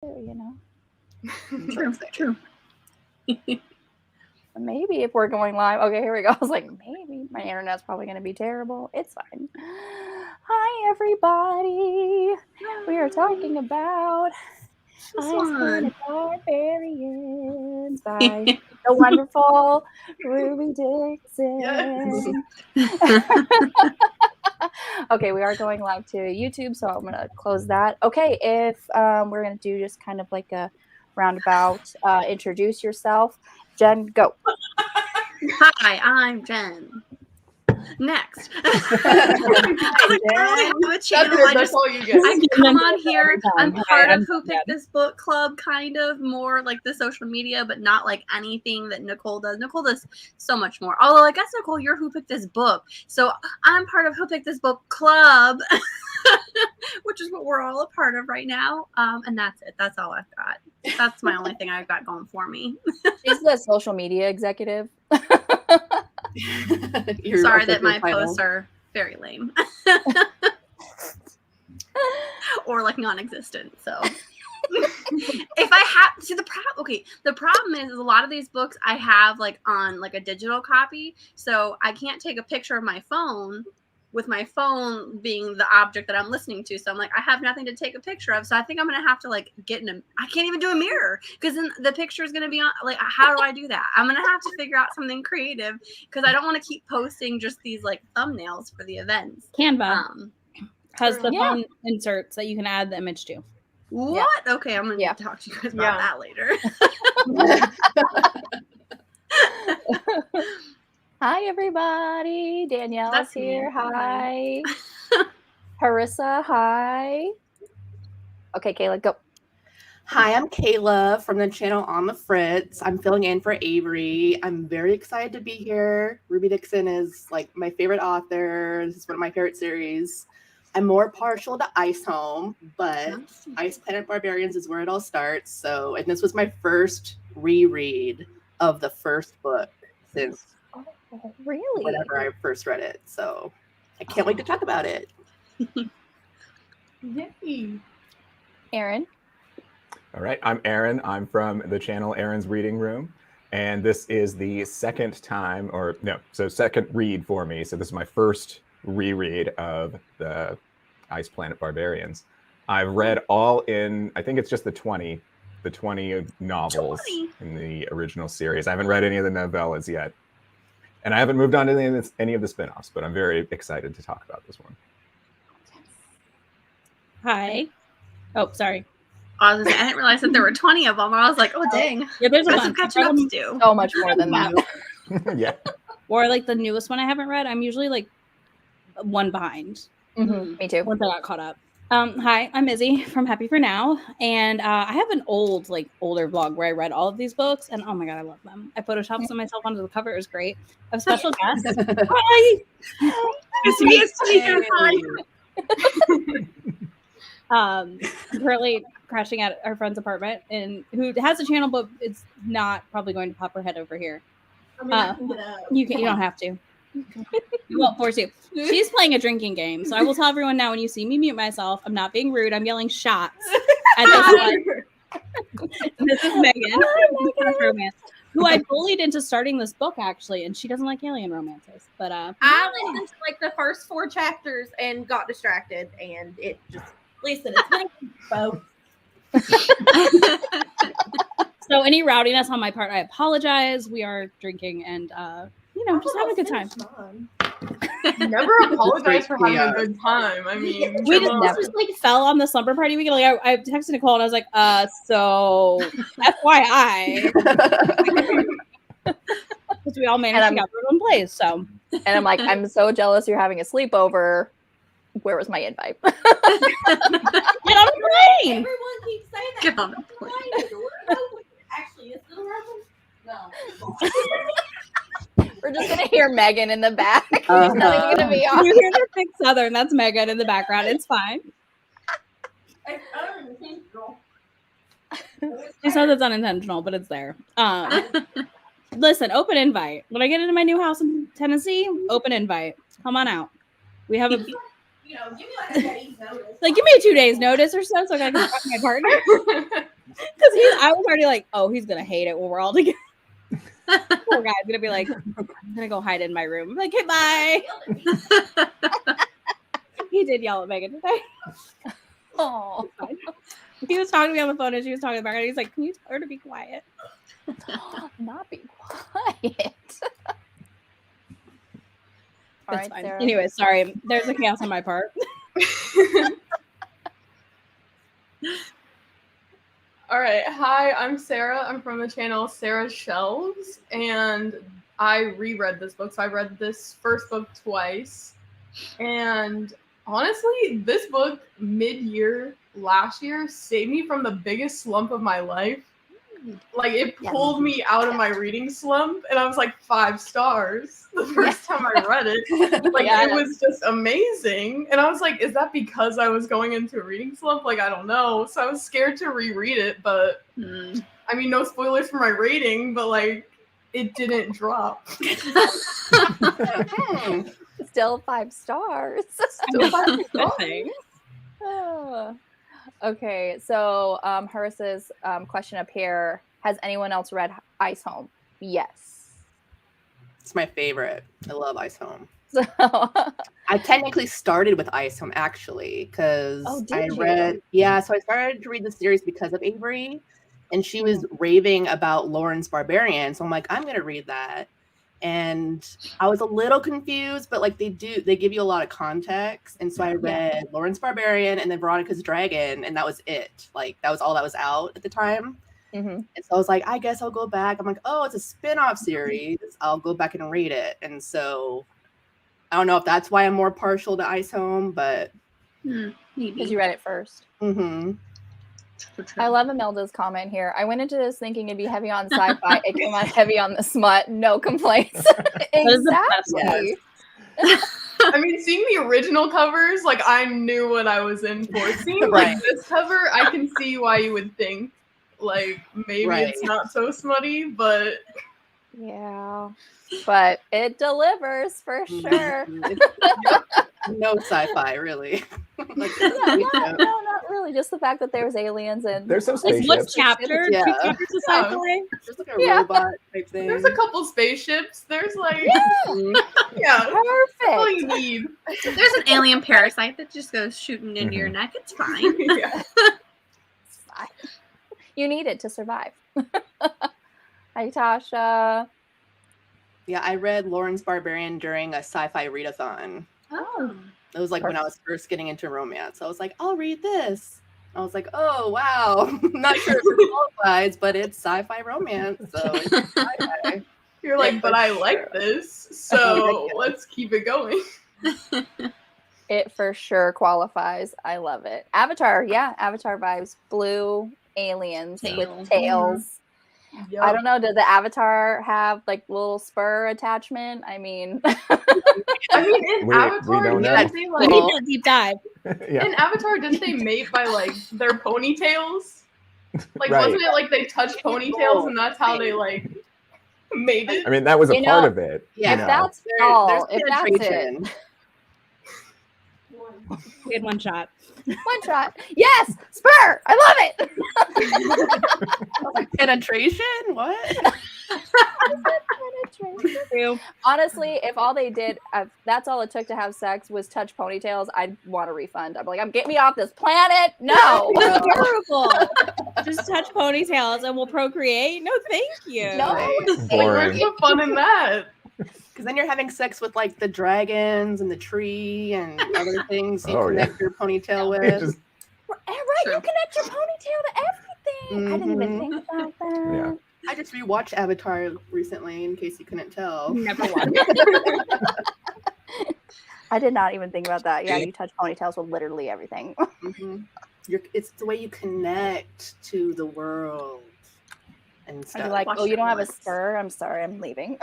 you know. True. Maybe if we're going live. Okay, here we go. I was like, maybe my internet's probably going to be terrible. It's fine. Hi, everybody. We are talking about Ice Planet Barbarians by the wonderful Ruby Dixon. Okay, we are going live to YouTube, so I'm going to close that. Okay, if we're going to do just kind of like a roundabout, introduce yourself. Jen, go. Hi, I'm Jen. Next. I really have a channel. I come on here. I'm part of Who Picked This Book Club, kind of more like the social media, but not like anything that Nicole does. Nicole does so much more. Although I guess, Nicole, you're Who Picked This Book. So I'm part of Who Picked This Book Club, which is what we're all a part of right now. And that's it. That's all I've got. That's my only thing I've got going for me. She's the social media executive. Sorry that my posts are very lame. Or like non-existent. So if I have the problem is a lot of these books I have like on like a digital copy, so I can't take a picture of my phone with my phone being the object that I'm listening to. So I'm like, I have nothing to take a picture of. So I think I'm going to have to like I can't even do a mirror because then the picture is going to be on, like, how do I do that? I'm going to have to figure out something creative because I don't want to keep posting just these like thumbnails for the events. Canva has the phone inserts that you can add the image to. What? Yeah. Okay, I'm going to talk to you guys about that later. Hi, everybody. Danielle's here. Hi. Harissa, hi. Okay, Kayla, go. Hi, I'm Kayla from the channel On the Fritz. I'm filling in for Avery. I'm very excited to be here. Ruby Dixon is like my favorite author. This is one of my favorite series. I'm more partial to Ice Home, but Ice Planet Barbarians is where it all starts. So, and this was my first reread of the first book since really? whenever I first read it. So I can't wait to talk about it. Yay. Aaron. All right, I'm Aaron. I'm from the channel Aaron's Reading Room. And this is the second read for me. So this is my first reread of the Ice Planet Barbarians. I've read all in, I think it's just the 20 novels in the original series. I haven't read any of the novellas yet. And I haven't moved on to any of the spin-offs, but I'm very excited to talk about this one. Hi. Oh, sorry. I didn't realize that there were 20 of them. I was like, oh, dang. Yeah, there's a bunch. Catching up to do. So much more than that. Yeah. Or like the newest one I haven't read. I'm usually like one behind. Mm-hmm. Me too. Once I got caught up. Hi, I'm Izzy from Happy For Now, and I have an older vlog where I read all of these books, and oh my god, I love them. I photoshopped some myself onto the cover. It was great. I have special guests. Hi! I'm currently crashing at our friend's apartment, and who has a channel, but it's not probably going to pop her head over here. You don't have to. We won't force you. She's playing a drinking game, so I will tell everyone now when you see me mute myself, I'm not being rude. I'm yelling shots at this is Megan, who I bullied into starting this book actually, and she doesn't like alien romances. But I listened to like the first 4 chapters and got distracted, and it just listen. It's been both. So any rowdiness on my part, I apologize. We are drinking and just having a good time. Never apologize for having a good time. I mean, we just like fell on the slumber party weekend. Like I texted Nicole and I was like, so FYI, because we all managed to get to one place. So, and I'm like, I'm so jealous you're having a sleepover. Where was my invite? Get on the plane. Everyone keeps saying that. Get on the plane. Actually, is the door open? No. We're just gonna hear Megan in the back. There's nothing gonna be on. You hear the thick Southern. That's Megan in the background. It's fine. She said it's unintentional, but it's there. Listen, open invite. When I get into my new house in Tennessee, open invite. Come on out. We have a You know, give me like a day's notice. Like, give me a 2 days notice or so I can talk to my partner. Because I was already like, oh, he's gonna hate it when we're all together. Poor guy's gonna be like, I'm gonna go hide in my room. I'm like, hey, bye. He did yell at Megan today. Oh, He was talking to me on the phone and she was talking about it. He's like, can you tell her to be quiet? not be quiet. All That's right, fine. Sarah. Anyway, sorry. There's a chaos on my part. All right. Hi, I'm Sarah. I'm from the channel Sarah's Shelves, and I reread this book. So I read this first book twice. And honestly, this book mid-year last year saved me from the biggest slump of my life. Like, it pulled me out of my reading slump, and I was like 5 stars the first time I read it. Like, it was just amazing. And I was like, is that because I was going into a reading slump? Like, I don't know. So I was scared to reread it, but I mean, no spoilers for my rating, but like, it didn't drop. Still 5 stars. Still 5 stars. Okay, so Horace's question up here: has anyone else read Ice Home? Yes. It's my favorite. I love Ice Home. So I technically started with Ice Home actually because I read so I started to read the series because of Avery, and she was raving about Lauren's Barbarians. So I'm like, I'm gonna read that. And I was a little confused, but like they give you a lot of context. And so I read Lauren's Barbarian and then Veronica's Dragon, and that was it. Like that was all that was out at the time. And so I was like, I guess I'll go back. I'm like, oh, it's a spin-off series. I'll go back and read it. And so I don't know if that's why I'm more partial to Ice Home, but maybe because you read it first. True. I love Imelda's comment here. I went into this thinking it'd be heavy on sci-fi. It came out heavy on the smut. No complaints. Exactly. I mean, seeing the original covers, like I knew what I was in for. Seeing like this cover, I can see why you would think like maybe it's not so smutty, but yeah, but it delivers for sure. No sci-fi, really. Like, no, not really. Just the fact that there's aliens and there's some spaceships. What chapter? 2 chapters of sci-fi? There's like a robot type thing. There's a couple spaceships. There's like perfect. All you need. There's an alien parasite that just goes shooting into your neck. It's fine. It's fine. You need it to survive. Hi, Tasha. Yeah, I read Lauren's Barbarian during a sci-fi readathon. Oh. It was like when I was first getting into romance. I was like, I'll read this. I was like, oh, wow. Not sure if it qualifies, but it's sci-fi romance. So it's sci-fi. You're like, but I like this. So let's keep it going. It for sure qualifies. I love it. Avatar. Yeah, Avatar vibes. Blue aliens with tails. Yep. I don't know. Does the Avatar have like little spur attachment? I mean, in Avatar, didn't they like deep dive? In Avatar, didn't they mate by like their ponytails? Like, wasn't it like they touched ponytails and that's how they like mated? I mean, that was a part of it. Yeah, if that's all, if that's it. We had one shot. One shot. Yes, spur. I love it. Like penetration? What? Penetration. Honestly, if all they did, that's all it took to have sex was touch ponytails, I'd want a refund. I'm like, get me off this planet. No. Terrible. Just touch ponytails and we'll procreate. No, thank you. No. Where's the fun in that? Because then you're having sex with like the dragons and the tree and other things you connect your ponytail with. Right, you connect your ponytail to everything. I didn't even think about that. Yeah. I just rewatched Avatar recently, in case you couldn't tell. Never watched. I did not even think about that. Yeah, you touch ponytails with literally everything. It's the way you connect to the world. And stuff. I'd be like, oh, you don't have a spur? I'm sorry, I'm leaving.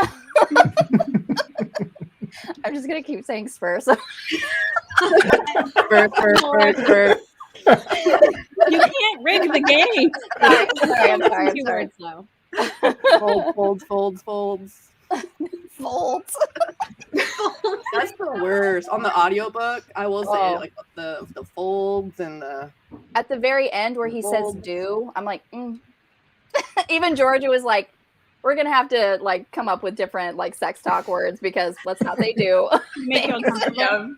I'm just gonna keep saying spur. So spur. You can't rig the game. I'm sorry. Words, though. Folds. Folds. That's the worst. On the audiobook, I will say like the folds and the at the very end where he says do, I'm like, even Georgia was like, we're gonna have to like come up with different like sex talk words because let's not say do. Make you uncomfortable.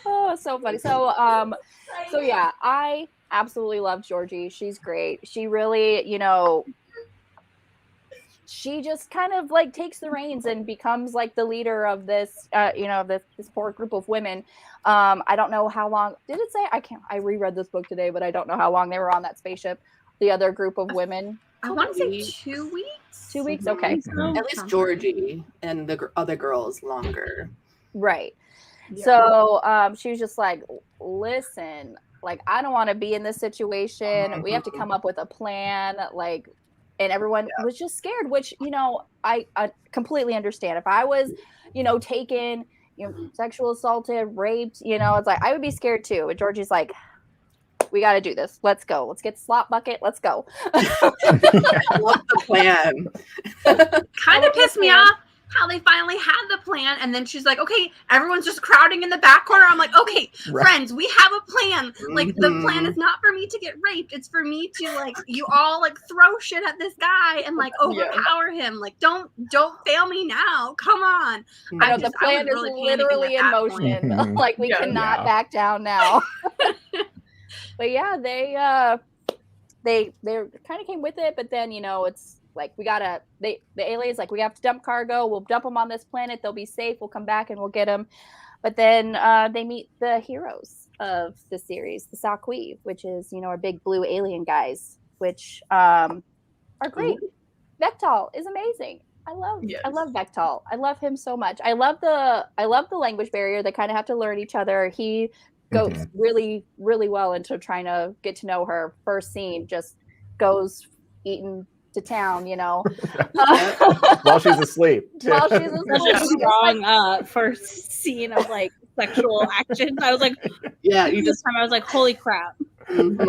Oh, so funny. So yeah, I absolutely love Georgie. She's great. She really, you know, she just kind of like takes the reins and becomes like the leader of this, you know, this poor group of women. I don't know how long did it say? I reread this book today, but I don't know how long they were on that spaceship. The other group of women. I want to say 2 weeks. 2 weeks, okay. At least Georgie and the other girls longer. Right. Yeah. So she was just like, listen, like I don't want to be in this situation. We have to come up with a plan. Like, and everyone was just scared, which, you know, I completely understand. If I was, you know, taken, you know, sexual assaulted, raped, you know, it's like I would be scared too. But Georgie's like, we got to do this. Let's go. Let's get the slop bucket. Let's go. I love the plan. Kind of pissed me off how they finally had the plan, and then she's like, okay, everyone's just crowding in the back corner. I'm like, okay, friends, we have a plan. Like, the plan is not for me to get raped. It's for me to, like, you all, like, throw shit at this guy and, like, overpower him. Like, don't fail me now. Come on. I know, the plan is literally in motion. Like, we cannot back down now. But yeah, they kind of came with it, but then, you know, it's like the aliens like, we have to dump cargo. We'll dump them on this planet. They'll be safe. We'll come back and we'll get them. But then they meet the heroes of the series, the Saqweave, which is, you know, our big blue alien guys, which are great. Vectal is amazing. I love Vectal. I love him so much. I love the language barrier. They kind of have to learn each other. He goes really, really well into trying to get to know her. First scene just goes eating to town, you know. While she's asleep. While she's asleep. Strong first scene of like sexual action. I was like, this time I was like, holy crap. And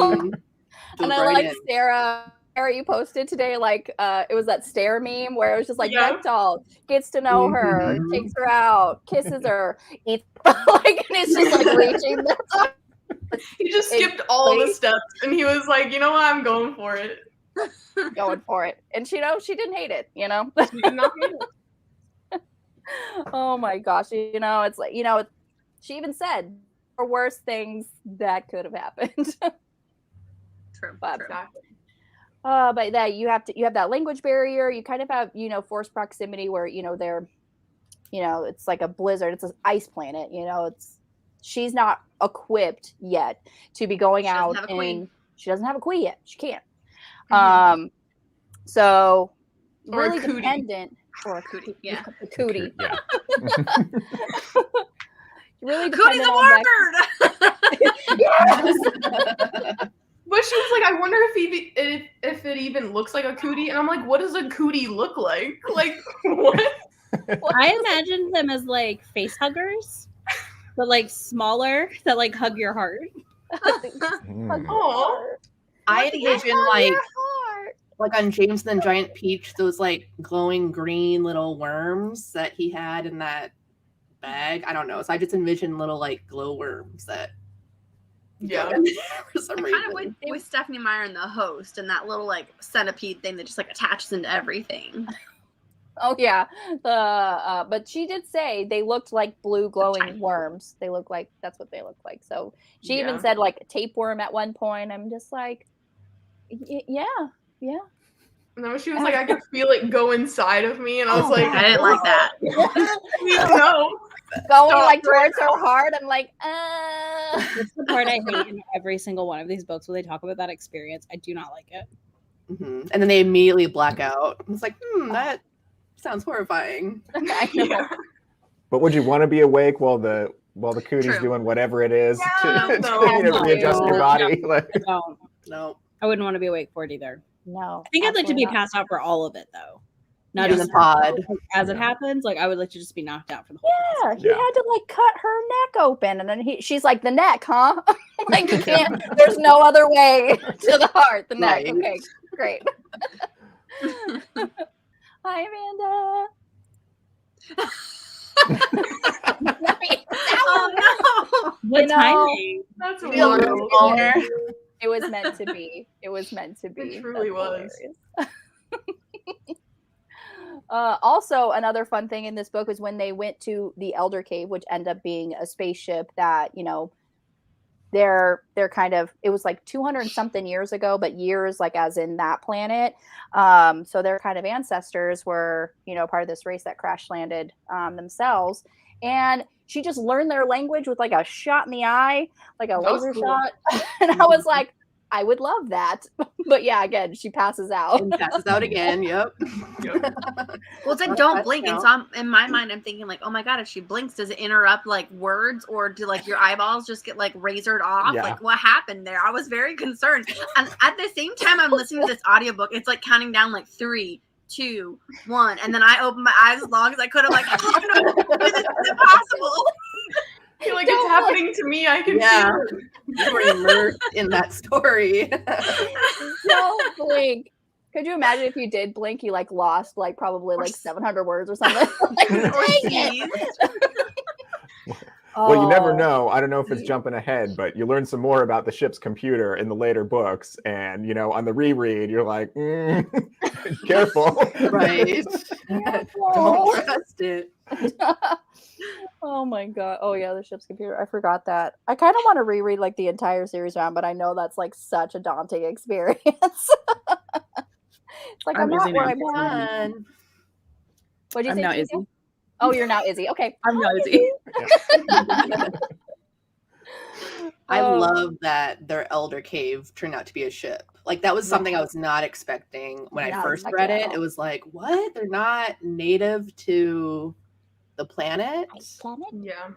I like Sarah, you posted today, like it was that stare meme where it was just like Vectal gets to know her, takes her out, kisses her, eats like, and it's just like reaching. He just skipped all the steps and he was like, you know what, I'm going for it. Going for it. And she didn't hate it, you know. She did not hate it. Oh my gosh, you know, it's like, you know, she even said there were worse things that could have happened. True. But that you have that language barrier. You kind of have, you know, forced proximity where, you know, they're, you know, it's like a blizzard. It's an ice planet, you know, she's not equipped yet to be going out, and she doesn't have a queen yet. She can't. So really dependent, or a cootie. Yeah. A cootie. Yeah. Really Cootie's a warbird. Yes. But she was like, I wonder if it even looks like a cootie. And I'm like, what does a cootie look like? Like, what? I imagined them as like face huggers, but like smaller, that like hug your heart. I envision like on James and the Giant Peach, those like glowing green little worms that he had in that bag. I don't know. So I just envision little like glow worms that. Yeah. For some reason. Kind of with Stephanie Meyer and the host and that little like centipede thing that just like attaches into everything. Oh yeah. But she did say they looked like blue glowing worms. They look like, that's what they look like. So she even said like a tapeworm at one point. I'm just like, yeah. And then she was like, I could feel it go inside of me, and I was like, I didn't like that. No. Going like towards her heart. I'm like, That's the part I hate in every single one of these books where they talk about that experience. I do not like it. And then they immediately black out. It's like, that sounds horrifying. I know. But would you want to be awake while the cootie's doing whatever it is to readjust your body? No. I wouldn't want to be awake for it either. No. I think I'd like to be passed out for all of it though. Not in the pod. As it happens, like I would like to just be knocked out for the whole he had to like cut her neck open, and then she's like, the neck, huh? Like you can't, there's no other way to the heart, the neck. Okay, great. Hi, Amanda. Oh no! What timing? That's Feel wild. real smaller. It was meant to be. It was meant to be. It truly was. Also, another fun thing in this book is when they went to the Elder Cave, which ended up being a spaceship that, they're kind of, it was like 200 something years ago, but years like as in that planet. So their kind of ancestors were, part of this race that crash landed themselves. And she just learned their language with like a shot in the eye, like a laser shot. And I was like, I would love that. But yeah, again, she passes out. And passes out again. Yep. Well, it's like don't blink, and so in my mind, I'm thinking like, oh my god, if she blinks, does it interrupt like words, or do like your eyeballs just get like razored off? Yeah. Like what happened there? I was very concerned, and at the same time, I'm listening to this audiobook. It's like counting down like 3, 2, 1, and then I opened my eyes as long as I could. I'm like, oh, no, this is impossible. I feel like it's happening to me. I can feel it. You were immersed in that story. Don't blink. Could you imagine if you did blink, you like lost like probably like 700 words or something? Like, dang it. Well, you never know. I don't know if it's jumping ahead, but you learn some more about the ship's computer in the later books. And, on the reread, you're like, careful. Right. Don't trust it. Oh my god. Oh yeah, the ship's computer. I forgot that. I kind of want to reread like the entire series around, but I know that's like such a daunting experience. It's like I'm not where I'm at. What'd you I'm say? now Izzy? Izzy. Oh, you're now Izzy. Okay. I'm now Izzy. I love that their Elder Cave turned out to be a ship. Like that was something I was not expecting when I first read it. It was like, what? They're not native to the planet? Yeah.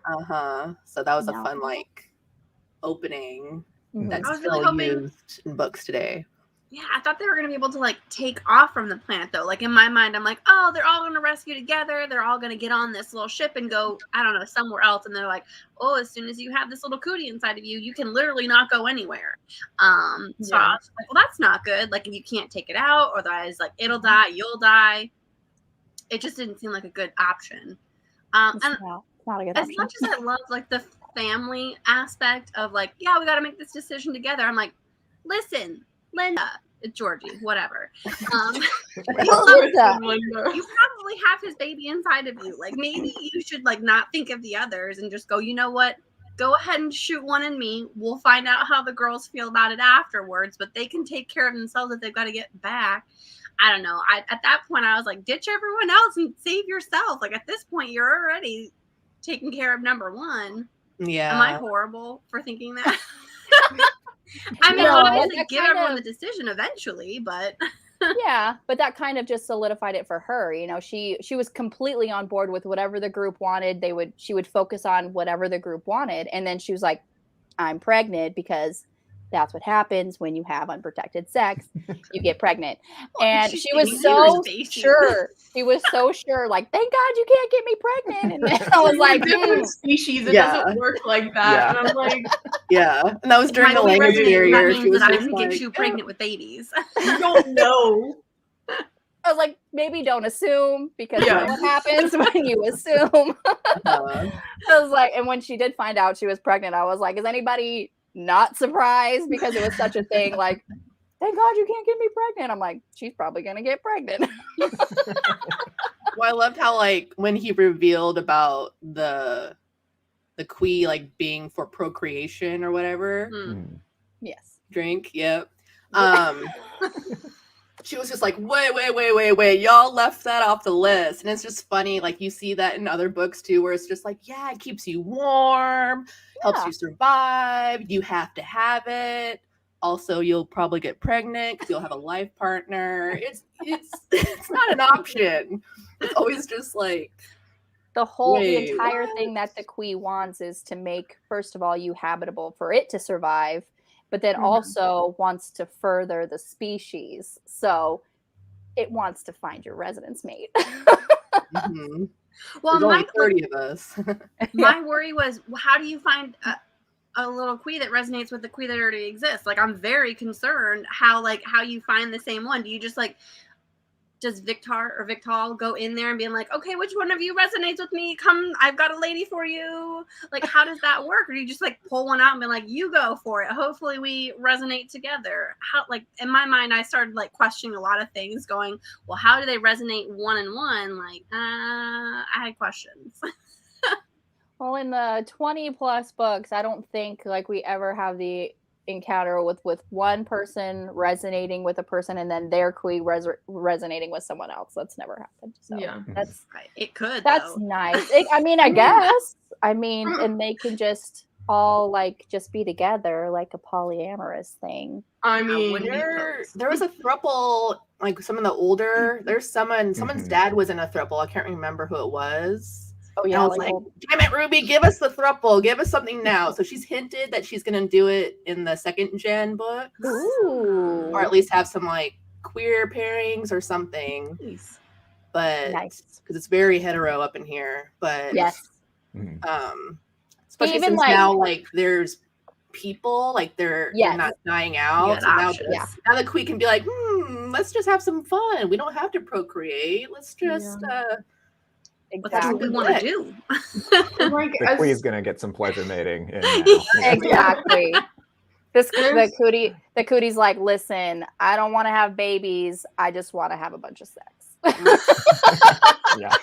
So that was a fun like opening that's I was still really hoping used in books today. Yeah, I thought they were going to be able to, like, take off from the planet, though. Like, in my mind, I'm like, oh, they're all going to rescue together. They're all going to get on this little ship and go, I don't know, somewhere else. And they're like, oh, as soon as you have this little cootie inside of you, you can literally not go anywhere. So I was like, well, that's not good. Like, you can't take it out, or otherwise, like, it'll die, you'll die. It just didn't seem like a good option. And not a good as option. much as I love, like, the family aspect of, like, yeah, we got to make this decision together, I'm like, listen, Linda, Georgie, whatever. You probably have his baby inside of you. Like maybe you should like not think of the others and just go, you know what? Go ahead and shoot one in me. We'll find out how the girls feel about it afterwards, but they can take care of themselves if they've got to get back. I don't know. At that point, I was like, ditch everyone else and save yourself. Like at this point, you're already taking care of number one. Yeah. Am I horrible for thinking that? I mean, obviously give everyone the decision eventually, but yeah, but that kind of just solidified it for her. She was completely on board with whatever the group wanted. She would focus on whatever the group wanted, and then she was like, I'm pregnant because that's what happens when you have unprotected sex. You get pregnant. And she was so sure. She was so sure, like, thank God you can't get me pregnant. And then I was like, different species. It doesn't work like that. Yeah. And I'm like, and that was during the language barrier. That means that I can get you pregnant with babies. You don't know. I was like, maybe don't assume, because you know what happens when you assume. I was like, and when she did find out she was pregnant, I was like, is anybody not surprised? Because it was such a thing, like, thank God you can't get me pregnant. I'm like, she's probably gonna get pregnant. Well, I loved how like when he revealed about the Quee like being for procreation or whatever. Yes. Drink. Yep. She was just like, wait, y'all left that off the list. And it's just funny, like you see that in other books too, where it's just like, yeah, it keeps you warm, helps you survive, you have to have it. Also, you'll probably get pregnant because you'll have a life partner. It's not an option. It's always just like the entire thing that the Quee wants is to make, first of all, you habitable for it to survive, but then also wants to further the species. So it wants to find your residence mate. Well, there's only 30 of us. My worry was, how do you find a little Quee that resonates with the Quee that already exists? Like, I'm very concerned how you find the same one. Do you just like does Victor or Victal go in there and being like, okay, which one of you resonates with me? Come, I've got a lady for you. Like, how does that work? Or do you just like pull one out and be like, you go for it. Hopefully we resonate together. How, like, in my mind, I started like questioning a lot of things going, well, how do they resonate one and one? Like, I had questions. Well, in the 20 plus books, I don't think like we ever have the encounter with one person resonating with a person and then their queen resonating with someone else. That's never happened. So Yeah. that's it could. That's though. nice. I mean, I guess. I mean, and they can just all like just be together, like a polyamorous thing. I mean, there was a throuple, like some of the older. There's someone's dad was in a throuple. I can't remember who it was. Oh yeah, I was like, damn it, Ruby, give us the throuple, give us something now. So she's hinted that she's gonna do it in the 2nd gen books. Ooh. Or at least have some like queer pairings or something. Nice. But because it's very hetero up in here. But yes. Especially even since like, now like there's people, like they're not dying out. So now the queen can be like, let's just have some fun. We don't have to procreate. Let's just That's what we want to do. The queen's gonna get some pleasure mating in now. Exactly. The cootie's like, listen, I don't want to have babies. I just want to have a bunch of sex. Yeah.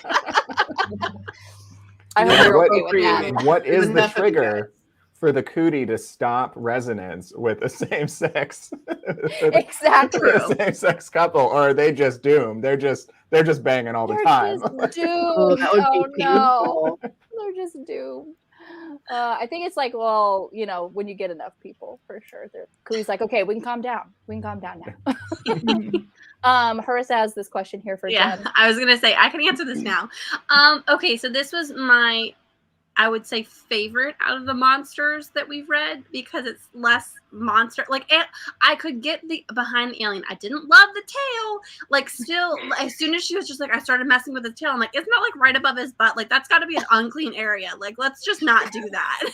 I hope you're okay with that. What is the trigger for the cootie to stop resonance with the same sex? Exactly. The same sex couple, or are they just doomed? They're just banging all the time. Just doomed. No. They're just doomed. I think it's like, well, you know, when you get enough people, for sure. Cootie's like, okay, we can calm down. We can calm down now. Horace has this question here for Jen. I was gonna say I can answer this now. Okay, so this was my, I would say, favorite out of the monsters that we've read because it's less monster. Like, I could get behind the alien. I didn't love the tail. Like, still, as soon as she was just like, I started messing with the tail. I'm like, isn't that like right above his butt? Like, that's got to be an unclean area. Like, let's just not do that.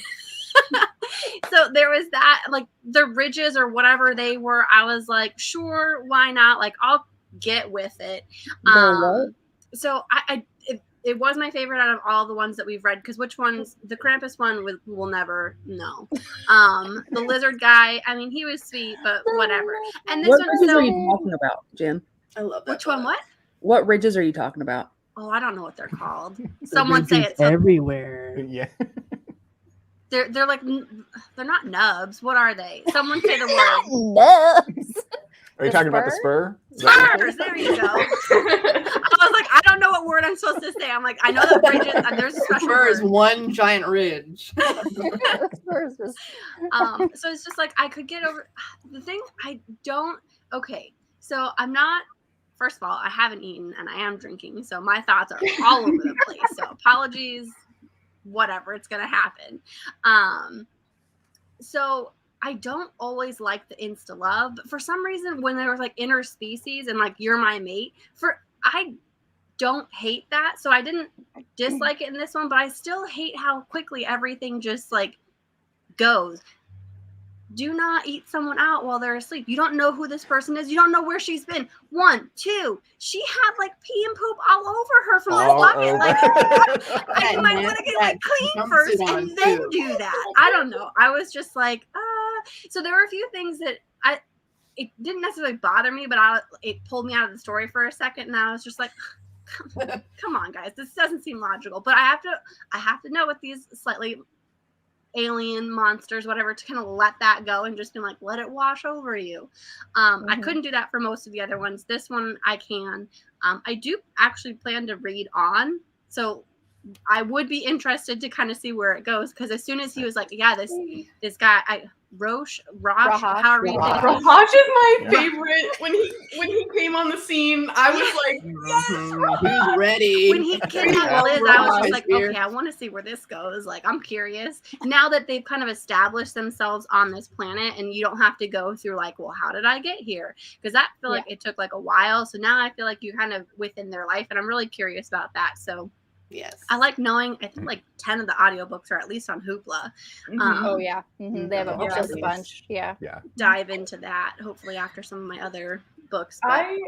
So there was that. Like, the ridges or whatever they were, I was like, sure, why not? Like, I'll get with it. So it was my favorite out of all the ones that we've read, because which ones, the Krampus one we'll never know. The lizard guy, I mean, he was sweet, but whatever. And this what one, ridges are you talking about, Jen? I love that. Which one? What? What ridges are you talking about? Oh, I don't know what they're called. Someone say it. Everywhere. Yeah. They're like, they're not nubs. What are they? Someone say the word. Nubs. Are you talking about the spur? Spurs. There you go. I was like, I don't know what word I'm supposed to say. I'm like, I know that ridges. There's a special spur is word. one giant ridge. So it's just like I could get over the thing. I don't. Okay, so I'm not. First of all, I haven't eaten and I am drinking, so my thoughts are all over the place. So apologies. Whatever, it's gonna happen. So I don't always like the insta love, but for some reason when there was like interspecies and like you're my mate, I don't hate that. So I didn't dislike it in this one, but I still hate how quickly everything just like goes. Do not eat someone out while they're asleep. You don't know who this person is. You don't know where she's been. 1, 2. She had like pee and poop all over her from the bucket. Like, I might want to get like clean first and then do that. I don't know. I was just like, So there were a few things that it didn't necessarily bother me, but it pulled me out of the story for a second, and I was just like, come on, guys, this doesn't seem logical. But I have to know with these slightly alien monsters, whatever, to kind of let that go and just be like, let it wash over you. I couldn't do that for most of the other ones. This one I can. I do actually plan to read on, so I would be interested to kind of see where it goes, because as soon as he was like, yeah, this guy, Raj, however you think. Raj is my favorite. When he came on the scene, I was like, yes, he's ready. When he kidnapped Liz, I was just like, okay, I want to see where this goes. Like, I'm curious. Now that they've kind of established themselves on this planet, and you don't have to go through like, well, how did I get here? Because I feel like it took like a while. So now I feel like you're kind of within their life, and I'm really curious about that. So yes, I like knowing. I think like 10 of the audiobooks are at least on Hoopla. Oh yeah, they have a bunch. Yeah. Dive into that hopefully after some of my other books. I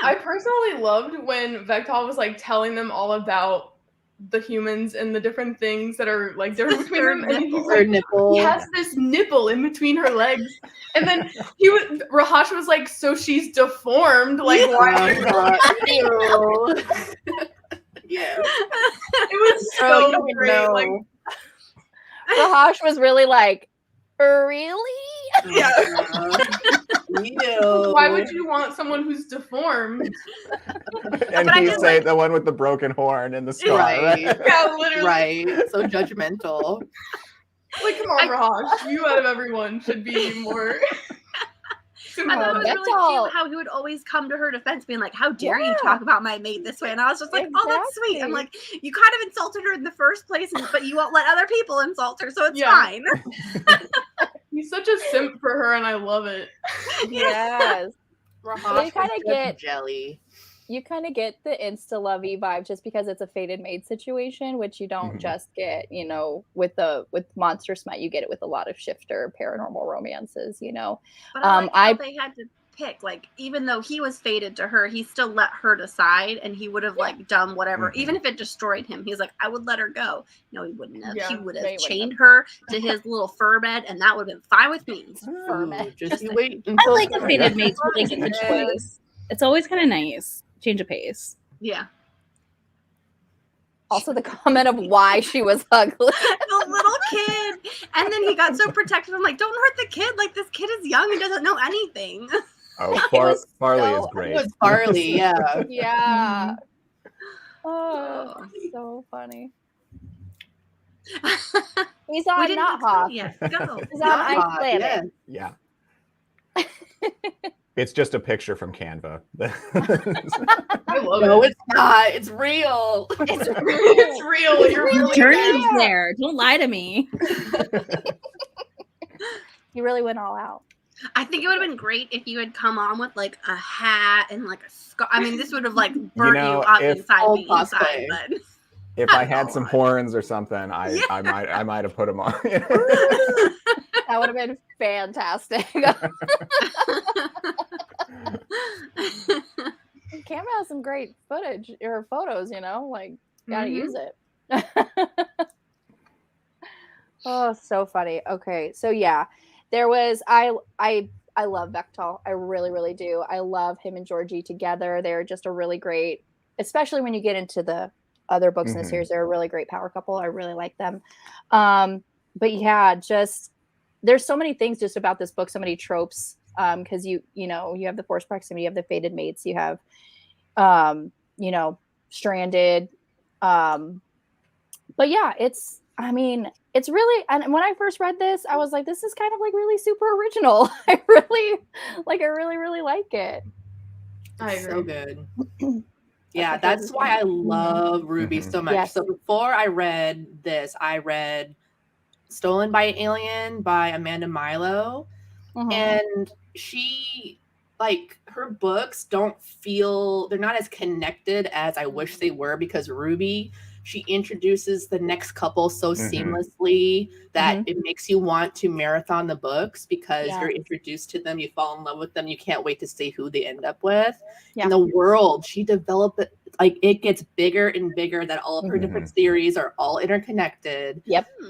I personally loved when Vectal was like telling them all about the humans and the different things that are like different between them. And he's like, he has this nipple in between her legs. And then Rahash was like, so she's deformed. Like, why? Yeah. It was so great. No. Like, Rahash was really like, really? Yeah. Why would you want someone who's deformed? And he say the one with the broken horn and the scar, right? Yeah, literally. Right. So judgmental. Like, come on, Rahash. You out of everyone should be more. I thought it was really cute how he would always come to her defense, being like, "How dare you talk about my maid this way?" And I was just like, "Oh, that's sweet." I'm like, "You kind of insulted her in the first place, but you won't let other people insult her, so it's fine." He's such a simp for her, and I love it. Yes. Rahash You kind of get jelly. You kind of get the insta-lovey vibe just because it's a fated maid situation, which you don't just get, you know, with Monster Smite. You get it with a lot of shifter paranormal romances, you know. But I like how they had to pick, like, even though he was fated to her, he still let her decide, and he would have like done whatever, even if it destroyed him. He's like, I would let her go. No, he wouldn't have. He would have chained her to his little fur bed, and that would have been fine with me. Fur bed. Just you wait. I like the fated maids when they get the choice. It's always kind of nice. Change of pace. Yeah. Also, the comment of why she was ugly. The little kid. And then he got so protective. I'm like, don't hurt the kid. Like, this kid is young and doesn't know anything. Oh, Farley is great. It was Farley, yeah. Yeah. Oh, so funny. He's on Not Hawk. Yes, go. He's on Ice Planet. Yeah. It's just a picture from Canva. I love No, it. it's not. It's real. It's real. You're really Journey's there. Don't lie to me. You really went all out. I think it would have been great if you had come on with like a hat and like a scar. I mean, this would have like burnt you up inside me inside. But if I had some horns or something, I might have put them on. That would have been fantastic. Camera has some great footage or photos, you know, like gotta use it. Oh, so funny. Okay, so yeah, there was I love Vectal. I really, really do. I love him and Georgie together. They're just a really great, especially when you get into the other books in the series. They're a really great power couple. I really like them. But yeah, just there's so many things just about this book, so many tropes. Because you know, you have the forced proximity, you have the fated mates, you have you know, stranded. But yeah, it's really, and when I first read this, I was like, this is kind of like really super original. I really like it. I agree. So good. Yeah, that's why I love Ruby so much. Yes. So before I read this, I read Stolen by an Alien by Amanda Milo. And she, like, her books don't feel, they're not as connected as I wish they were, because Ruby, she introduces the next couple so seamlessly that it makes you want to marathon the books, because you're introduced to them, you fall in love with them, you can't wait to see who they end up with. And the world, she developed it, like, it gets bigger and bigger, that all of her different series are all interconnected.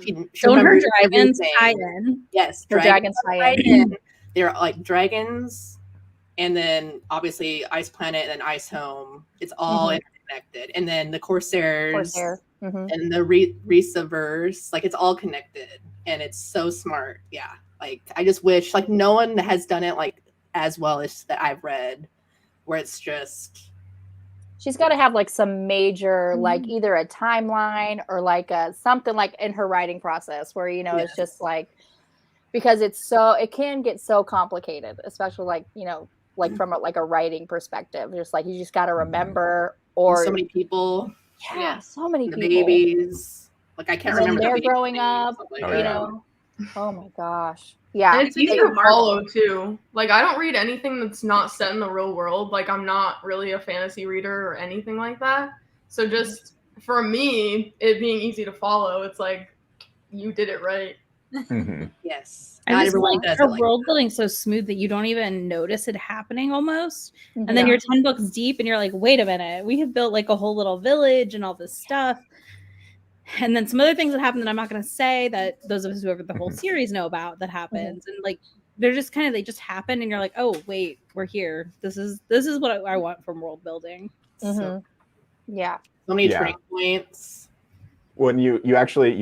She Don't her dragons tie in? Yes, dragons tie in. They're like dragons, and then obviously Ice Planet and Ice Home. It's all interconnected. And then the Corsairs and the Risaverse, like, it's all connected, and it's so smart. Yeah, like, I just wish, like, no one has done it like as well as that I've read, where it's just, she's got to have like some major, like either a timeline or like a something like in her writing process where, you know, it's just like, because it can get so complicated, especially like, you know, like from a writing perspective, just like, you just got to remember, or so many people. So many the people. Babies. Like, I can't remember. They're growing up, like you know. Oh my gosh. Yeah. And it's easy to follow too. Like, I don't read anything that's not set in the real world. Like, I'm not really a fantasy reader or anything like that. So just for me, it being easy to follow, it's like, you did it right. Yes. I Not just everyone like does our it like world that. building so smooth that you don't even notice it happening almost. Mhm. And then you're 10 books deep and you're like, wait a minute, we have built like a whole little village and all this stuff. And then some other things that happen that I'm not going to say that those of us who have the whole series know about that happens. And like, they're just kind of, they just happen and you're like, oh, wait, we're here. This is what I want from world building. So many turning points. When you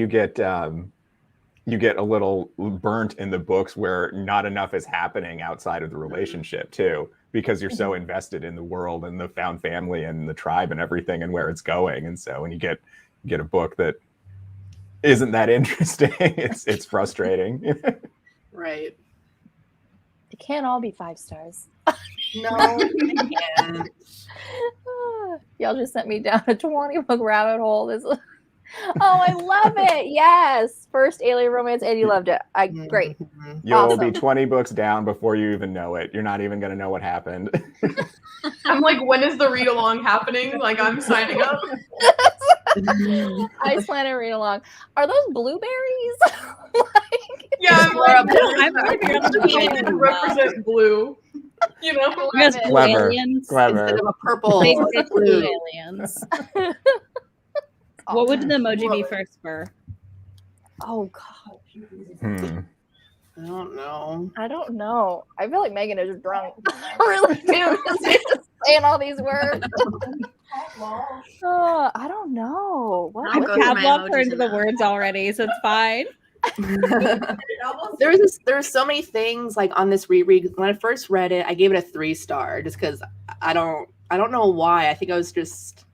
get a little burnt in the books where not enough is happening outside of the relationship too, because you're so invested in the world and the found family and the tribe and everything and where it's going. And so when you get a book that isn't that interesting, it's frustrating. Right. It can't all be 5 stars. No, it can't. Y'all just sent me down a 20-book rabbit hole. I love it. Yes. First alien romance, and you loved it. Great. You'll be 20 books down before you even know it. You're not even going to know what happened. I'm like, when is the read along happening? Like, I'm signing up. Ice Planet read along. Are those blueberries? Yeah, I'm like, represent blue. You know, you guys blue Clever. aliens. Clever. Instead of a purple. Favorite blue blue. aliens. What would the emoji be for Spur? Oh gosh. I don't know. I feel like Megan is drunk. I really do. Saying all these words. I don't know. I've padlocked her into the words already, so it's fine. There's so many things like on this reread. When I first read it, I gave it a 3-star just because I don't know why. I think I was just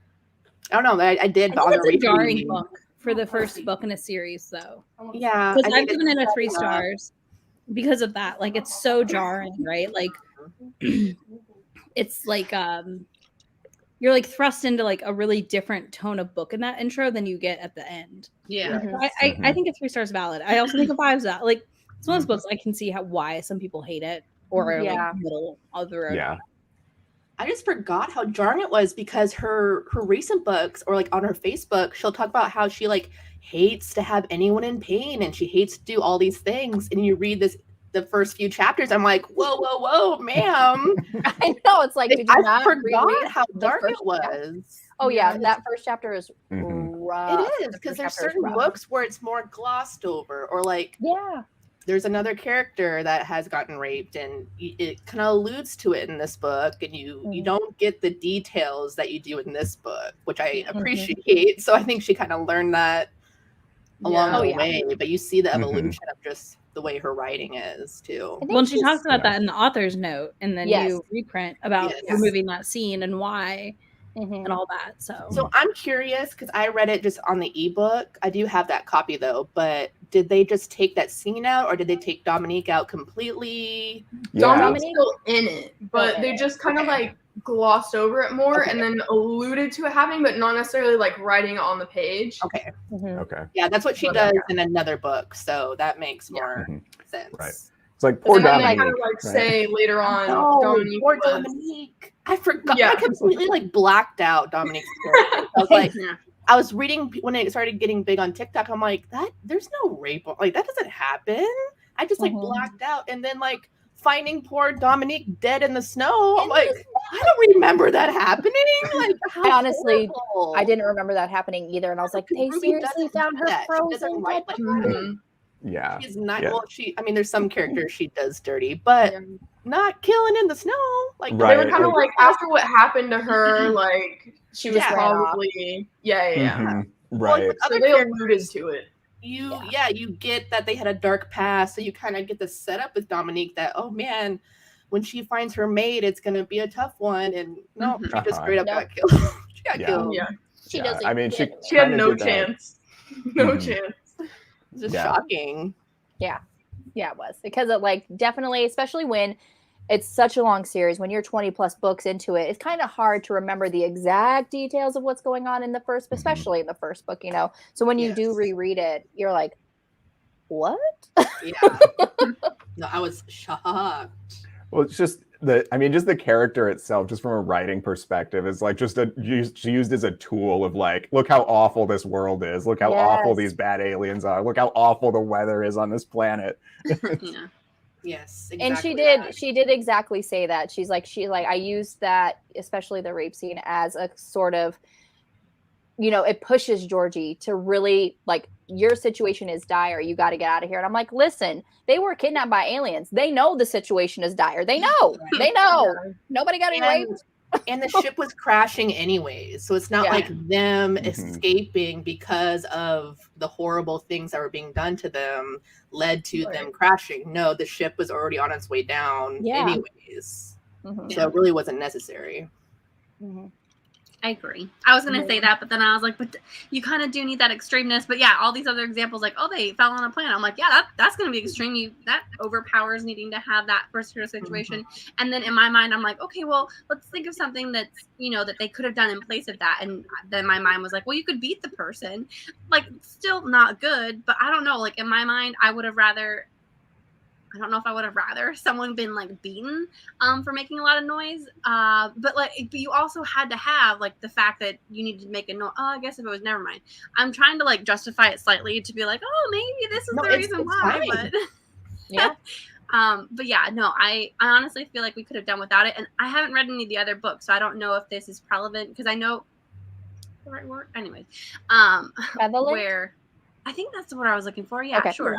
I don't know. I did bother it's a jarring rereading. book for the first book in a series, though. Yeah, Because I've given it a 3 stars because of that. Like, it's so jarring, right? Like, it's like you're like thrust into like a really different tone of book in that intro than you get at the end. Yeah. I think a 3 stars valid. I also think a 5's valid. Like, it's one of those books I can see why some people hate it or are like middle of the road. Yeah. I just forgot how jarring it was because her recent books or like on her Facebook, she'll talk about how she like hates to have anyone in pain and she hates to do all these things. And you read the first few chapters, I'm like, whoa, ma'am. I know. It's like, did you not forgot how dark it was. Oh yeah, that first chapter is rough. It is because there's certain books where it's more glossed over, or like there's another character that has gotten raped, and it kind of alludes to it in this book, and you don't get the details that you do in this book, which I appreciate. So I think she kind of learned that along the way, but you see the evolution of just the way her writing is too. Well, she talks about that in the author's note, and then you reprint about removing that scene and why. And all that. So I'm curious because I read it just on the ebook. I do have that copy though, but did they just take that scene out or did they take Dominique out completely? Dominique's still in it, but they just kind of like glossed over it more and then alluded to it happening, but not necessarily like writing it on the page. Okay. Okay. Yeah, that's what she does in another book, so that makes more sense. Right. It's like poor Dominique. And then they kind of like say later on, Dominique poor Dominique. I forgot. I completely like blacked out Dominique's character. I was like, I was reading when it started getting big on TikTok. I'm like, there's no rape. Like that doesn't happen. I just like blacked out, and then like finding poor Dominique dead in the snow. I'm like, I don't remember that happening. Like, I honestly, I didn't remember that happening either, and I was like, they seriously found her frozen. Yeah. She's not well, I mean, there's some characters she does dirty, but not killing in the snow. Like they were kind of like after what happened to her, like she was probably Right. Well, so they alluded to it. You get that they had a dark past, so you kind of get the setup with Dominique that, oh man, when she finds her mate, it's gonna be a tough one. And no, she just straight up got killed. She got killed. Yeah. She doesn't. I mean, she had no chance. No chance. It's just shocking. Yeah, it was because it like definitely, especially when it's such a long series. When you're 20 plus books into it, it's kind of hard to remember the exact details of what's going on in the first, especially in the first book. You know, so when you do reread it, you're like, "What?" No, I was shocked. Well, it's just just the character itself, just from a writing perspective, is like just used as a tool of like, look how awful this world is. Look how awful these bad aliens are. Look how awful the weather is on this planet. Yeah. Yes, exactly. And she did exactly say that. She's like, I used that, especially the rape scene, as a sort of, it pushes Georgie to really, like, your situation is dire. You got to get out of here. And I'm like, listen, they were kidnapped by aliens. They know the situation is dire. They know. They know. Nobody got any raped. And the ship was crashing anyways. So it's not like them escaping because of the horrible things that were being done to them led to them crashing. No, the ship was already on its way down anyways. So it really wasn't necessary. I agree. I was going to say that, but then I was like, but you kind of do need that extremeness. But yeah, all these other examples, like, oh, they fell on a planet. I'm like, yeah, that's going to be extreme. That overpowers needing to have that particular situation. And then in my mind, I'm like, okay, well, let's think of something that's, that they could have done in place of that. And then my mind was like, well, you could beat the person. Like, still not good. But I don't know. Like, in my mind, I don't know if I would have rather someone been like beaten for making a lot of noise. But you also had to have like the fact that you needed to make a noise. Oh, I guess if it was, never mind. I'm trying to like justify it slightly to be like, oh, maybe this is the reason why. But yeah. But yeah, no, I honestly feel like we could have done without it. And I haven't read any of the other books, so I don't know if this is relevant because I know the right word. Anyways, where. I think that's what I was looking for. Yeah, okay, sure.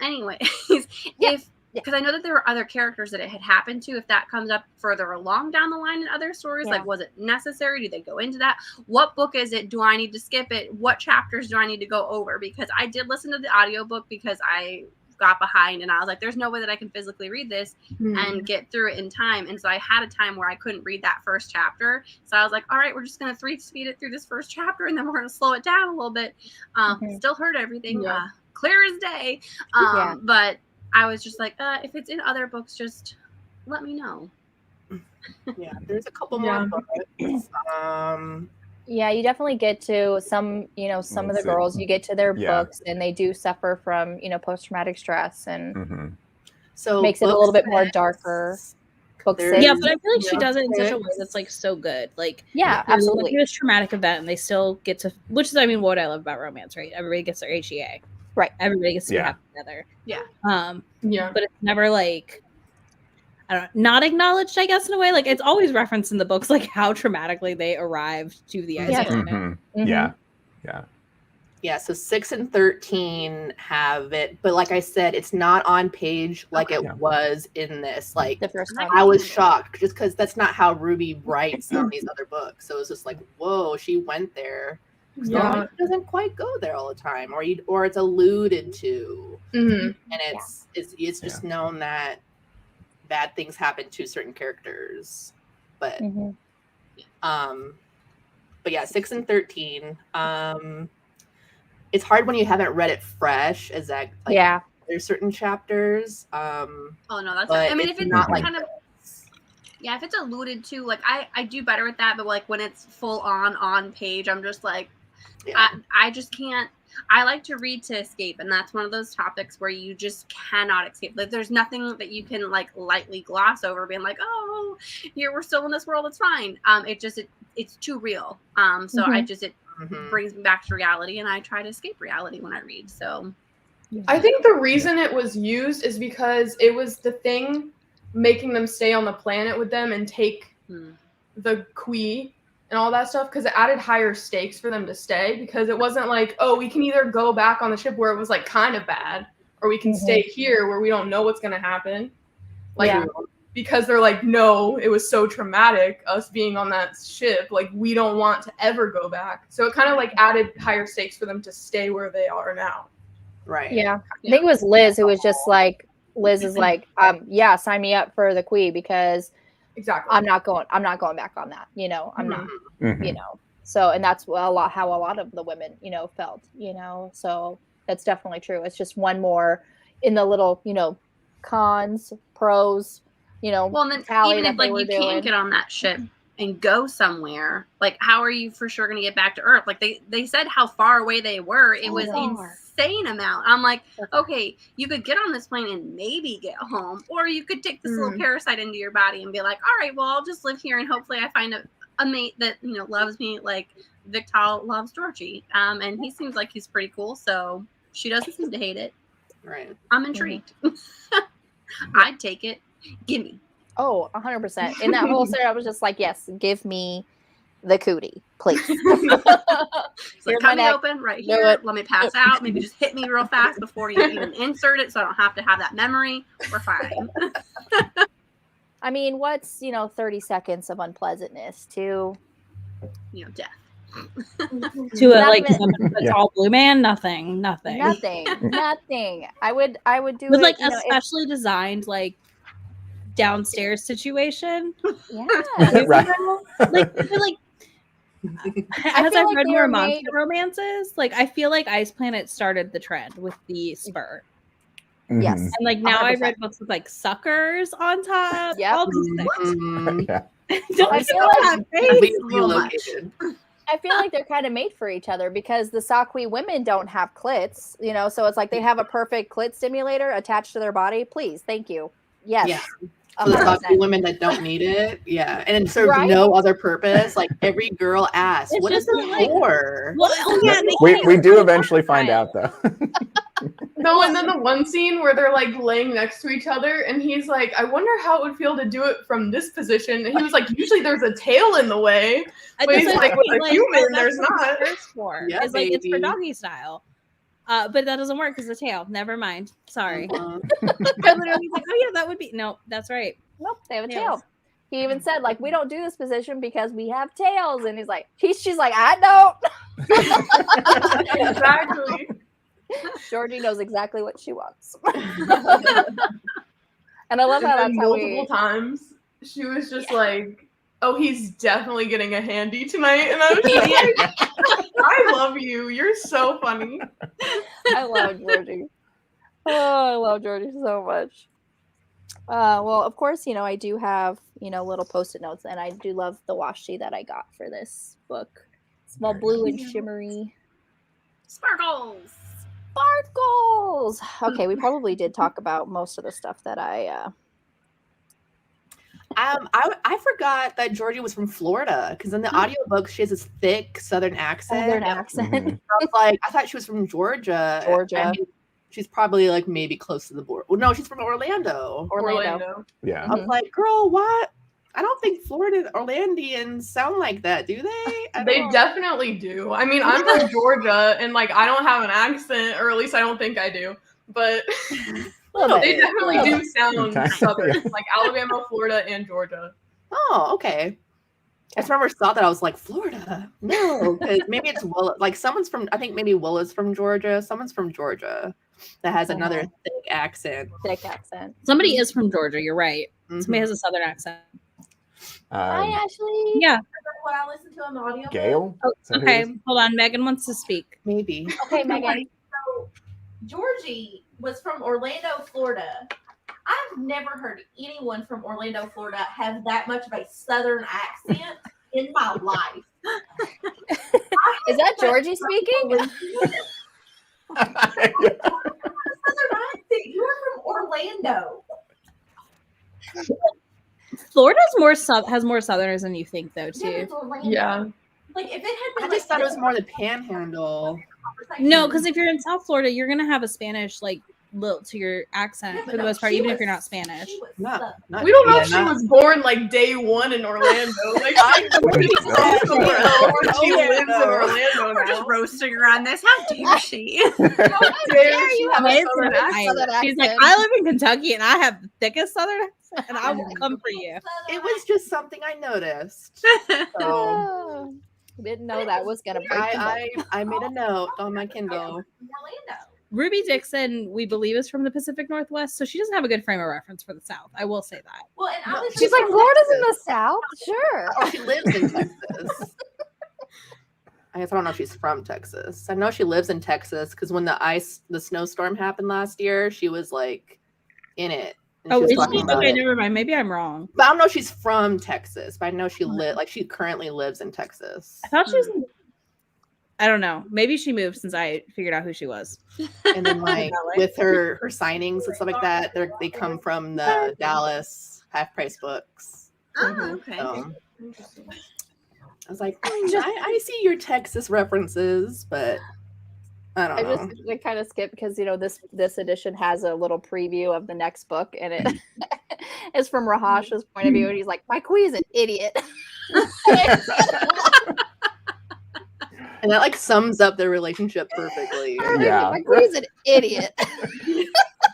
Anyways, because I know that there were other characters that it had happened to. If that comes up further along down the line in other stories, like, was it necessary? Do they go into that? What book is it? Do I need to skip it? What chapters do I need to go over? Because I did listen to the audiobook because I got behind and I was like, there's no way that I can physically read this and get through it in time. And so I had a time where I couldn't read that first chapter. So I was like, all right, we're just going to 3-speed it through this first chapter and then we're going to slow it down a little bit. Still heard everything clear as day. But I was just like, if it's in other books, just let me know. There's a couple more books. Yeah, you definitely get to some of the girls, you get to their books and they do suffer from, post-traumatic stress and so makes it a little bit more darker. Book 6. Yeah, but I feel like she does it in such a way that's like so good. Like, absolutely. Like, this traumatic event and they still get to, which is, what I love about romance, right? Everybody gets their HEA. Right. Everybody gets to be happy together. Yeah. But it's never like, I don't know, not acknowledged, I guess, in a way. Like, it's always referenced in the books, like how traumatically they arrived to the island. Yeah, so 6 and 13 have it, but like I said, it's not on page like it was in this. Like, the first time. I was shocked just because that's not how Ruby writes on these other books. So it was just like, whoa, she went there. It doesn't quite go there all the time, or it's alluded to, and it's just known that bad things happen to certain characters, but yeah, 6 and 13. It's hard when you haven't read it fresh. Is that there's certain chapters. Oh no, that's. I mean, if it's not kind of. Yeah, if it's alluded to, like I do better with that, but like when it's full on page, I'm just like, I just can't. I like to read to escape, and that's one of those topics where you just cannot escape. Like, there's nothing that you can like lightly gloss over, being like, oh, here we're still in this world, it's fine. It's too real. So it brings me back to reality, and I try to escape reality when I read. So I think the reason it was used is because it was the thing making them stay on the planet with them and take the Quee and all that stuff, because it added higher stakes for them to stay, because it wasn't like, oh, we can either go back on the ship where it was like kind of bad, or we can stay here where we don't know what's going to happen. Like, because they're like, no, it was so traumatic, us being on that ship, like we don't want to ever go back. So it kind of like added higher stakes for them to stay where they are now. Right. Yeah. I think it was Liz who was just like, Liz is like, sign me up for the Quee, because I'm not going back on that. I'm not, so, and that's how a lot of the women, felt, so that's definitely true. It's just one more in the little, cons, pros, well, and then even if like you can't get on that ship and go somewhere, like how are you for sure going to get back to Earth? Like they said how far away they were. It was insane amount. I'm like, okay, you could get on this plane and maybe get home, or you could take this little parasite into your body and be like, all right, well, I'll just live here and hopefully I find a mate that, you know, loves me like Victor loves Georgie. And he seems like he's pretty cool, so she doesn't seem to hate it. Right. I'm intrigued. I'd take it. Gimme. Oh, 100%. In that whole story, I was just like, yes, give me the cootie, please. Like, cut me open right here. Let me pass out. Maybe just hit me real fast before you even insert it so I don't have to have that memory. We're fine. I mean, what's, 30 seconds of unpleasantness to, death. To a tall blue man, nothing. I would do with it, like a specially designed like downstairs situation. Yeah. Right. Like as I've read more monster romances, like I feel like Ice Planet started the trend with the spur. Yes. And like now 100%. I've read books with like suckers on top. Yep. All these things. Yeah. I feel like they're kind of made for each other because the Sakwi women don't have clits, so it's like they have a perfect clit stimulator attached to their body. Please, thank you. Yes. Yeah. So the Sakwi women that don't need it, yeah, and it serves no other purpose. Like every girl asks, "What is it for?" We do eventually find out, though. No, and then the one scene where they're like laying next to each other, and he's like, "I wonder how it would feel to do it from this position." And he was like, "Usually there's a tail in the way, but he's like, with a human, there's not." Yeah, it's like it's for doggy style. But that doesn't work because the tail. Never mind. Sorry. I literally like, oh yeah, that would be no. That's right. Nope, they have a tail. He even said like, we don't do this position because we have tails, and he's like, she's like, I don't. Exactly. Georgie knows exactly what she wants. And I love how that's multiple times she was just like, "Oh, he's definitely getting a handy tonight," and I was just like, "I love you. You're so funny." I love Georgie. Oh, I love Georgie so much. Well, of course, I do have, little Post-it notes, and I do love the washi that I got for this book. Small blue and shimmery. Sparkles. Okay, we probably did talk about most of the stuff that I forgot that Georgie was from Florida because in the audiobook she has this thick Southern accent. I thought she was from Georgia. I mean, she's probably like maybe close to the border. Well, no, she's from Orlando. Yeah. I was like, girl, what? I don't think Florida Orlandians sound like that, do they? They definitely do. I mean, I'm from Georgia, and like I don't have an accent, or at least I don't think I do. But they definitely do sound southern, like Alabama, Florida, and Georgia. Oh, okay. I just remember saw that I was like, Florida? No, because maybe it's Willa. Like someone's from, I think maybe Willa's from Georgia. Someone's from Georgia that has another thick accent. Somebody is from Georgia. You're right. Somebody has a southern accent. Hi, Ashley. Yeah. What I listened to on the audio. Gail? Oh, okay, hold on. Megan wants to speak. Maybe. Okay, Megan. So, Georgie was from Orlando, Florida. I've never heard anyone from Orlando, Florida have that much of a Southern accent in my life. Is that Georgie speaking? Southern accent. You're from Orlando. Florida's has more Southerners than you think, though, too. Yeah. Like if it had been, I just thought it was more the Panhandle. No, because if you're in South Florida, you're gonna have a Spanish lilt to your accent for the most part, even if you're not Spanish. We don't know if she was born like day one in Orlando. Like she lives in Orlando now. Just roasting her on this. How dare she? You have a Southern accent. She's like, I live in Kentucky and I have the thickest Southern accent, and I will come for you. It was just something I noticed. So didn't know that was gonna break. I made a note on my Kindle. Orlando. Ruby Dixon, we believe, is from the Pacific Northwest, so she doesn't have a good frame of reference for the South. I will say that. Well, and she's like, Florida's in the South? Sure. Oh, she lives in Texas. I guess I don't know if she's from Texas. I know she lives in Texas because when the snowstorm happened last year, she was like in it. Oh, is she? Okay, never mind. Maybe I'm wrong. But I don't know if she's from Texas, but I know she she currently lives in Texas. I thought she was I don't know. Maybe she moved since I figured out who she was. And then like with her signings and stuff like that, they come from the Dallas Half Price books. Oh, okay. So, I was like, I see your Texas references, but I don't know. I kind of skipped because this edition has a little preview of the next book, and it is from Rahash's point of view, and he's like, "My queen's an idiot," and that like sums up their relationship perfectly. Yeah, my queen's an idiot.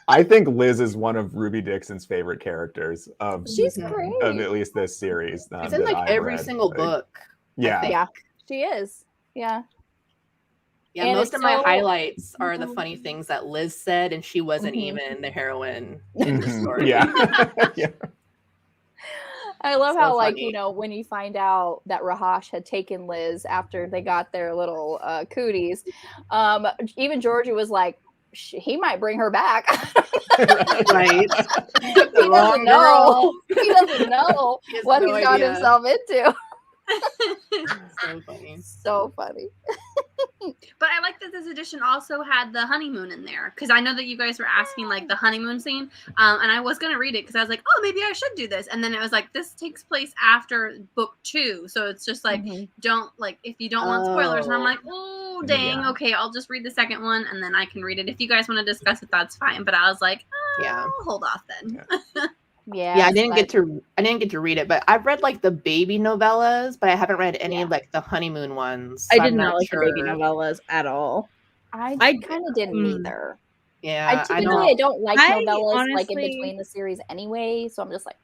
I think Liz is one of Ruby Dixon's favorite characters of She's great. Of at least this series. She's in like every single book. Yeah, yeah, she is. Yeah. Yeah, and most of my highlights are the funny things that Liz said, and she wasn't even the heroine in the story. Yeah. Yeah. I love how, funny. When you find out that Rahash had taken Liz after they got their little cooties, even Georgie was like, he might bring her back. Right. He doesn't know. He doesn't know what he's got himself into. So funny. So funny. But I like that this edition also had the honeymoon in there, because I know that you guys were asking like the honeymoon scene, and I was gonna read it because I was like, oh, maybe I should do this, and then it was like, this takes place after book 2, so it's just like, don't like, if you don't want spoilers, and I'm like, oh dang, okay, I'll just read the second one and then I can read it. If you guys want to discuss it, that's fine, but I was like, I'll hold off then. Yeah, I didn't get to read it, but I've read like the baby novellas, but I haven't read any of like the honeymoon ones. So I did not like the baby novellas at all. I kind of didn't either. Yeah, I don't like novellas honestly, like in between the series anyway, so I'm just like,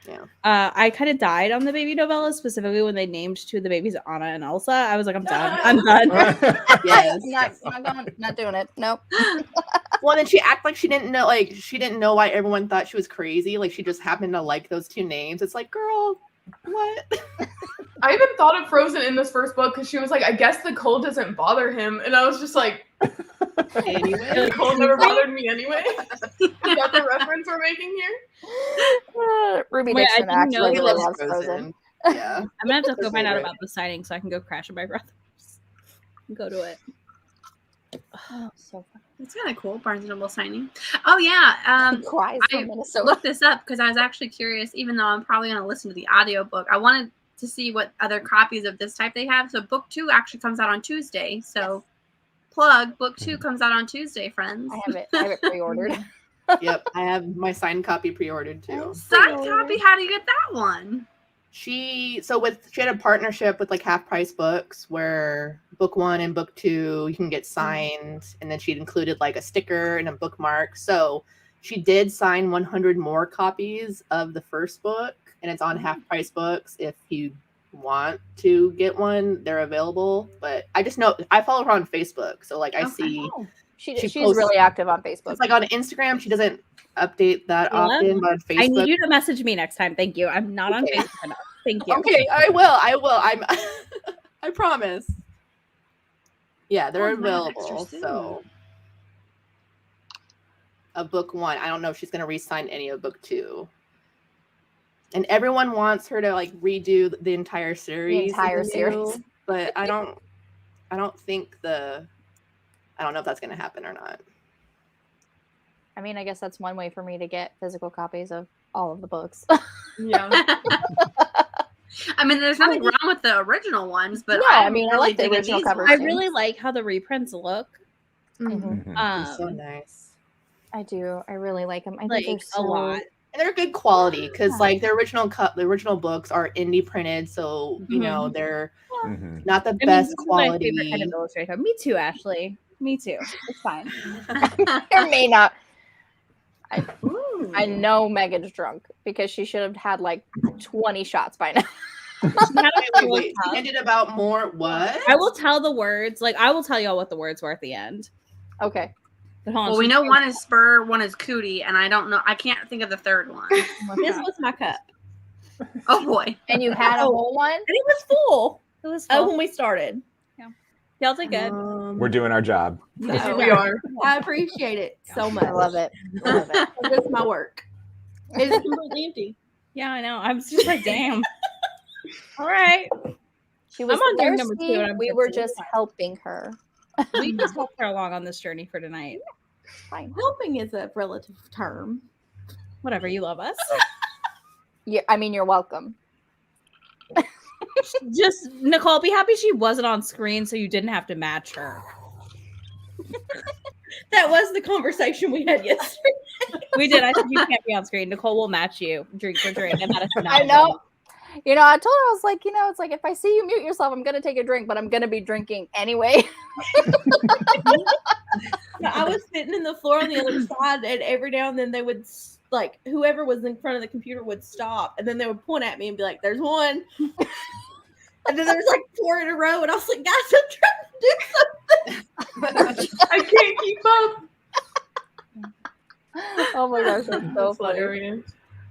Yeah. I kind of died on the baby novella, specifically when they named two of the babies Anna and Elsa. I was like, I'm done. I'm done. Yes. not doing it. Nope. Well, then she acted like she didn't know why everyone thought she was crazy. Like she just happened to like those two names. It's like, girl, what? I even thought of Frozen in this first book because she was like, I guess the cold doesn't bother him. And I was just like, anyway, the cold never bothered me anyway. Is that the reference we're making here? Ruby Dixon actually really loves Frozen. Yeah. I'm gonna have to go find out about the signing so I can go crash at my brother's. Go to it. Oh, so fun. That's kind of cool, Barnes & Noble signing. Oh yeah, I looked this up because I was actually curious. Even though I'm probably going to listen to the audiobook, I wanted to see what other copies of this type they have. So book 2 actually comes out on Tuesday. So plug, book 2 comes out on Tuesday, friends. I have it pre-ordered. Yep, I have my signed copy pre-ordered too. Signed copy? How do you get that one? She had a partnership with like Half Price Books where book 1 and book 2 you can get signed, and then she'd included like a sticker and a bookmark. So she did sign 100 more copies of the first book, and it's on Half Price Books. If you want to get one, they're available. But I just know I follow her on Facebook, so like I see she's really active on Facebook. It's like on Instagram, she doesn't update that often, but on Facebook. I need you to message me next time. Thank you. I'm not on Facebook enough. Thank you. Okay, I will. I promise. Yeah, they're available. So, book 1. I don't know if she's gonna re-sign any of book 2. And everyone wants her to like redo the entire series. But I don't think I don't know if that's gonna happen or not. I mean, I guess that's one way for me to get physical copies of all of the books. Yeah. I mean, there's nothing wrong with the original ones, but I like the original covers. I really like how the reprints look. Mm-hmm. So nice. I do. I really like them. I like think they're a lot. And they're good quality because like the original books are indie printed, so you know they're not the best quality. My favorite kind of illustrator. Me too, Ashley. Me too. It's fine. Or may not. I know Megan's drunk because she should have had like 20 shots by now. Wait. Ended about more what? I will tell the words. Like I will tell y'all what the words were at the end. Okay. Well, we know one is spur, one is cootie, and I don't know. I can't think of the third one. This was my cup. Oh boy! And you had a whole one, and it was full. It was full when we started. Yeah, y'all did good. We're doing our job. We are. I appreciate it so much. I love it. It's my work. It's completely empty. Yeah, I know. I'm just like, damn. All right. She was I'm on drink number 2, thirsty. and I'm We were tipsy. just helping her. We just helped her along on this journey for tonight. Fine. Helping is a relative term. Whatever, you love us. Yeah, I mean, you're welcome. Just Nicole, be happy she wasn't on screen, so you didn't have to match her. That was the conversation we had yesterday. We did. I said you can't be on screen. Nicole will match you drink for drink. I know. You know, I told her, I was like, you know, it's like if I see you mute yourself, I'm gonna take a drink, but I'm gonna be drinking anyway. I was sitting in the floor on the other side, and every now and then they would like whoever was in front of the computer would stop, and then they would point at me and be like, "There's one." And then there was like 4 in a row, and I was like, "Guys, I'm trying to do something. I can't keep up. Oh my gosh, that's so That's funny. hilarious.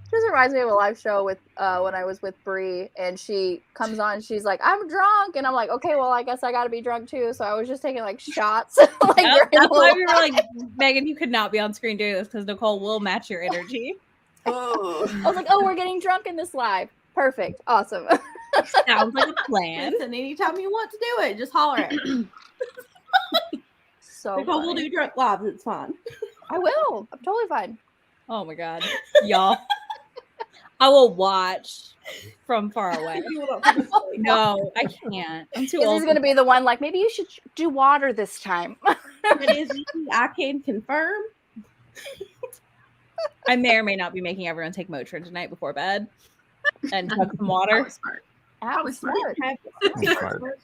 Just reminds me of a live show with when I was with Bree, and she comes on, she's like, I'm drunk, and I'm like, okay, well, I guess I gotta be drunk too. So I was just taking like shots. Like, Yep, during that's the why we were live. like, Megan, you could not be on screen doing this because Nicole will match your energy. Oh. I was like, oh, we're getting drunk in this live. Perfect. Awesome. Sounds like a plan. And anytime you want to do it, just holler at me. So Nicole will funny. do drunk lives. It's fine. I will. I'm totally fine. Oh my god, y'all! I will watch from far away. No, I can't. I'm too This old. is gonna be the one like maybe you should do water this time. It is easy. I can confirm. I may or may not be making everyone take Motrin tonight before bed and chug some water. Smart. That was smart.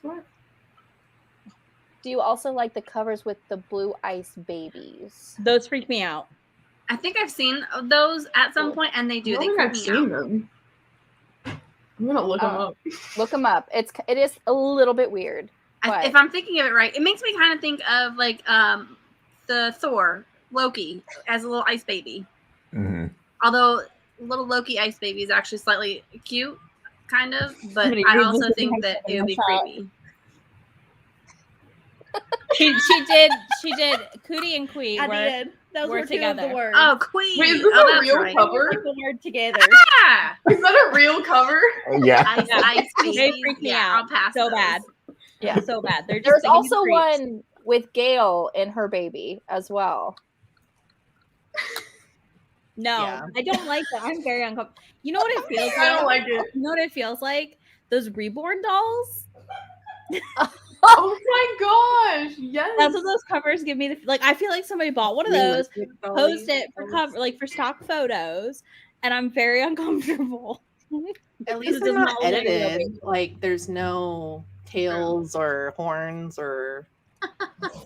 Smart. Do you also like the covers with the blue ice babies? Those freak me out. I think I've seen those at some point, and they do. I They don't think creep I've me seen out. them. I'm gonna look them up. Look them up. It is a little bit weird. But If I'm thinking of it right, it makes me kind of think of like the Thor Loki as a little ice baby. Mm-hmm. Although little Loki ice baby is actually slightly cute, kind of, but Somebody I read also this think and that have it would be shot. creepy. She did. Cootie and Quee I were did. Those we're were two of together. the words. Oh, Queen! Wait, is this Oh, a that's real right. cover? The word together. Yeah, Is that a real cover? Yeah. ice They babies. freak me Yeah, out I'll pass so those. bad. Yeah. So bad. They're just there's giving me also creeps. one with Gail and her baby as well. No, Yeah. I don't like that. I'm very uncomfortable. You know what it feels like? I don't like it. You know what it feels like? Those reborn dolls. Oh my gosh! Yes. That's what those covers give me. Like I feel like somebody bought one of those, posed it for cover, like for stock photos, and I'm very uncomfortable. At least It they're does not not look like a real edited. baby. Like there's no tails or horns or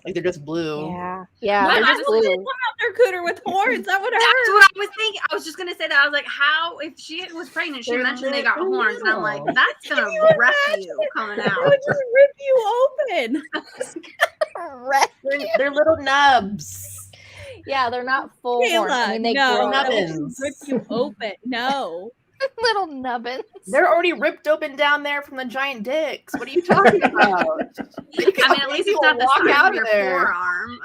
like they're just blue. Yeah, What? they're I just was blue. Come out their cooter with horns. That would That's hurt. what I was thinking. I was just gonna say that. I was like, how? If she was pregnant, she They're mentioned they got little. horns, and I'm like, that's gonna wreck you coming It out. would just rip you open. They're little nubs. Yeah, they're not full horns. I Kayla, mean, they no, grow. that would Nubbins. just rip you open. No. Little nubbins. They're already ripped open down there from the giant dicks. What are you talking about? I mean, at least it's not the walk size out of your there. forearm.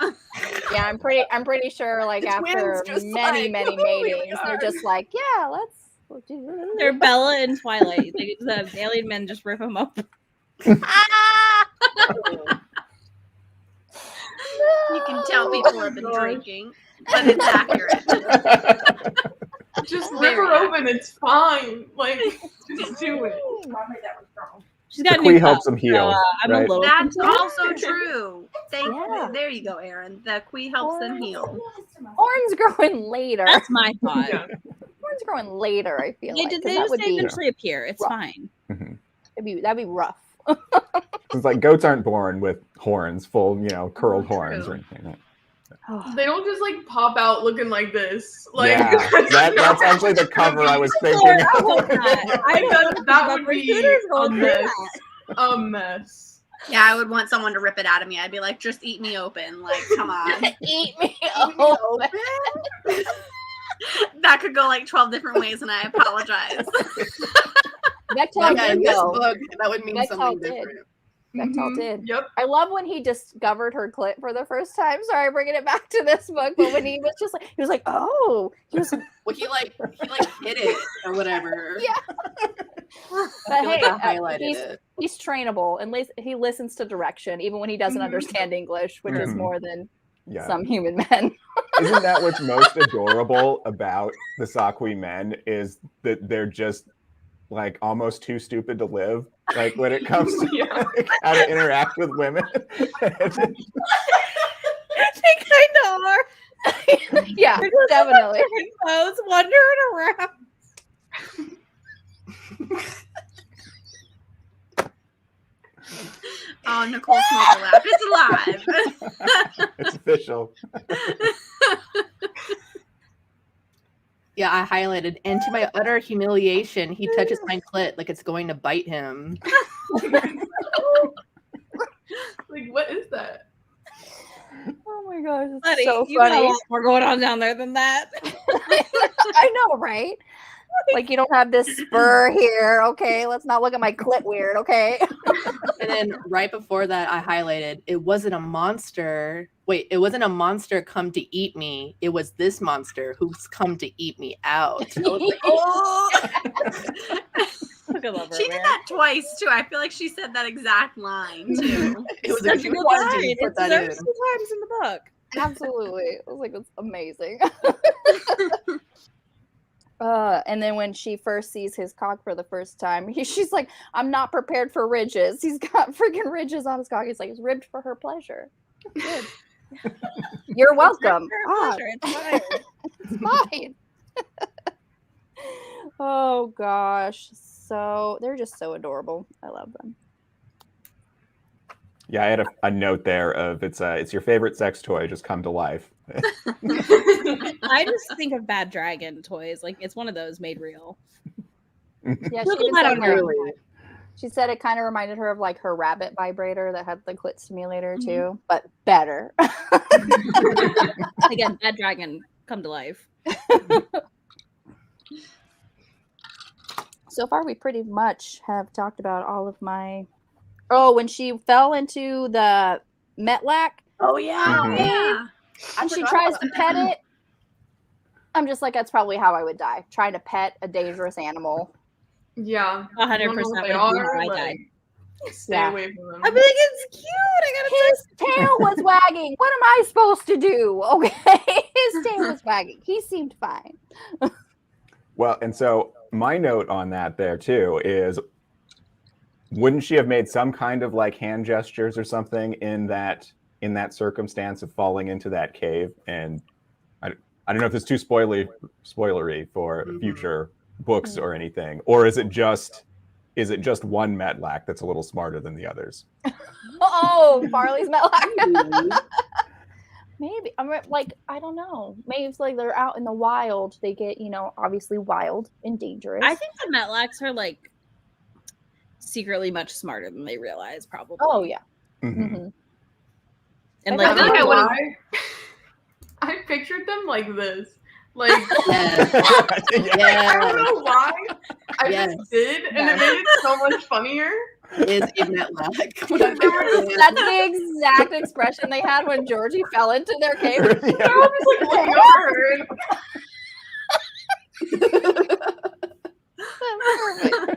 Yeah, I'm pretty sure. Like The after twins just many like, many "Oh my matings, they're God." just like, yeah, let's do. They're Bella and Twilight. The alien men just rip them up. You can tell people have been drinking, but it's accurate. Just rip her open. It's fine. Like, just do it. She's got a Quee new helps cup, them heal, I'm right? a little That's concerned. also true. Yeah. There you go, Aaron. The Quee helps them heal. Horns growing later. That's my thought. Yeah. Horns growing later. I feel They, like 'cause they that just would be eventually appear. It's rough. fine. that'd be rough. It's like goats aren't born with horns, full, curled True. horns or anything. Right? They don't just like pop out looking like this. Like Yeah, that's actually the cover I was thinking. I hope not. I don't know that would be recruiters a will do mess. that. A mess. Yeah, I would want someone to rip it out of me. I'd be like, just eat me open. Like, come on. Eat me Open? That could go like 12 different ways, and I apologize. Bechtel Yeah, in did this though. book, that would mean Bechtel something did. different. Bechtel did. Yep. I love when he discovered her clit for the first time. Sorry, bringing it back to this book, but when he was just like, he was like, oh, he was. Well, he hit it or whatever. Yeah. I But feel like hey, I highlighted he's it. he's trainable, and he listens to direction even when he doesn't understand English, which is more than some human men. Isn't that what's most adorable about the Sakui men is that they're just like almost too stupid to live, like when it comes to like, how to interact with women. They kind of are. Yeah, definitely. Clothes wandering around. Oh, Nicole Smoker laugh. It's alive. It's official. Yeah, I highlighted. And to my utter humiliation, he touches my clit like it's going to bite him. Like, what is that? Oh my gosh, it's Buddy, so you got a funny. lot more going on down there than that. I know, right? Like, you don't have this spur here. Okay, let's not look at my clit weird. Okay. And then right before that, I highlighted, it wasn't a monster. Wait, it wasn't a monster come to eat me. It was this monster who's come to eat me out. I was like, oh. She did that twice too. I feel like she said that exact line too. It was Such a a good good line. line. Put It that deserves in. 2 times in the book. Absolutely. I was like, that's amazing. And then when she first sees his cock for the first time, she's like, I'm not prepared for ridges. He's got freaking ridges on his cock. He's like, it's ribbed for her pleasure. Good. You're welcome. It's fine. It's fine. Oh gosh. So they're just so adorable. I love them. Yeah, I had a note there of it's your favorite sex toy just come to life. I just think of Bad Dragon toys. Like, it's one of those made real. Yeah, she said it kind of reminded her of like her rabbit vibrator that had the clit stimulator too, but better. Again, Bad Dragon come to life. So far, we pretty much have talked about all of my. Oh, when she fell into the Metlac. Oh yeah, yeah. And she tries to pet it. I'm just like, that's probably how I would die. Trying to pet a dangerous animal. Yeah, 100%. Stay away from them. I'd be like, it's cute. His tail was wagging. What am I supposed to do? Okay, his tail was wagging. He seemed fine. Well, and so my note on that there too is, wouldn't she have made some kind of like hand gestures or something in that circumstance of falling into that cave? And I don't know if it's too spoilery for future books or anything, or is it just one Metlac that's a little smarter than the others? Oh, Farley's Metlac. Maybe. I'm like, I don't know. Maybe it's like they're out in the wild. They get, obviously wild and dangerous. I think the Metlacs are like secretly much smarter than they realize, probably. Oh yeah. Mm-hmm. And like, I pictured them like this. Like, Yes. I don't know why. I just did, and it made it so much funnier. Is a Metlac. That's the exact expression they had when Georgie fell into their cave. They're all just like looking over her.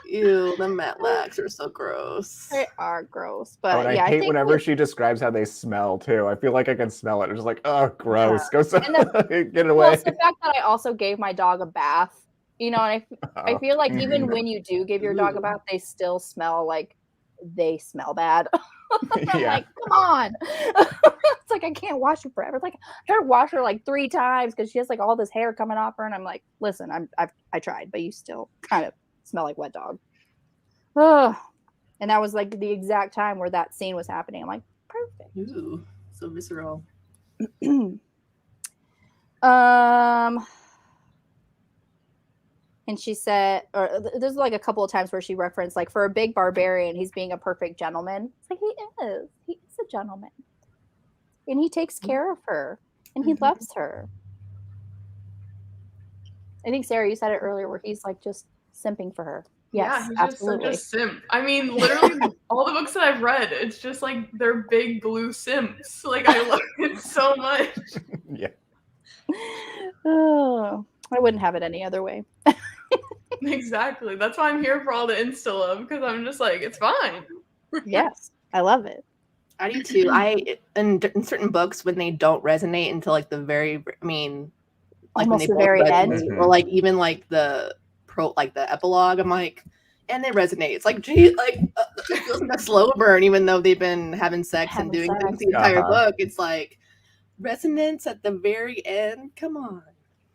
Ew, the Metlacs are so gross. They are gross, but I hate whenever she describes how they smell too. I feel like I can smell it. I'm just like, oh, gross. Yeah. Get it away. Well, it's the fact that I also gave my dog a bath. And I feel like even when you do give your dog a bath, they still smell like they smell bad. I'm like, come on. It's like, I can't wash her forever. It's like, I try to wash her like 3 times because she has like all this hair coming off her. And I'm like, listen, I tried, but you still kind of smell like wet dog. Ugh. And that was like the exact time where that scene was happening. I'm like, perfect. Ooh, so visceral. And she said, or there's like a couple of times where she referenced, like, for a big barbarian, he's being a perfect gentleman. It's like, he is a gentleman. And he takes care of her. And he loves her. I think, Sarah, you said it earlier, where he's like just simping for her. Yes, he's absolutely. just such a simp. I mean, literally, all the books that I've read, it's just like they're big blue simps. Like, I love it so much. Yeah. Oh, I wouldn't have it any other way. Exactly. That's why I'm here for all the insta love, because I'm just like, it's fine. Yes, I love it. I do too. In certain books when they don't resonate until like the very, I mean, like Almost when the they both very end. resonate, or like even like the epilogue, I'm like, and they resonate. It's like, gee, like it feels like a slow burn, even though they've been having sex and doing things the entire book. It's like resonance at the very end. Come on,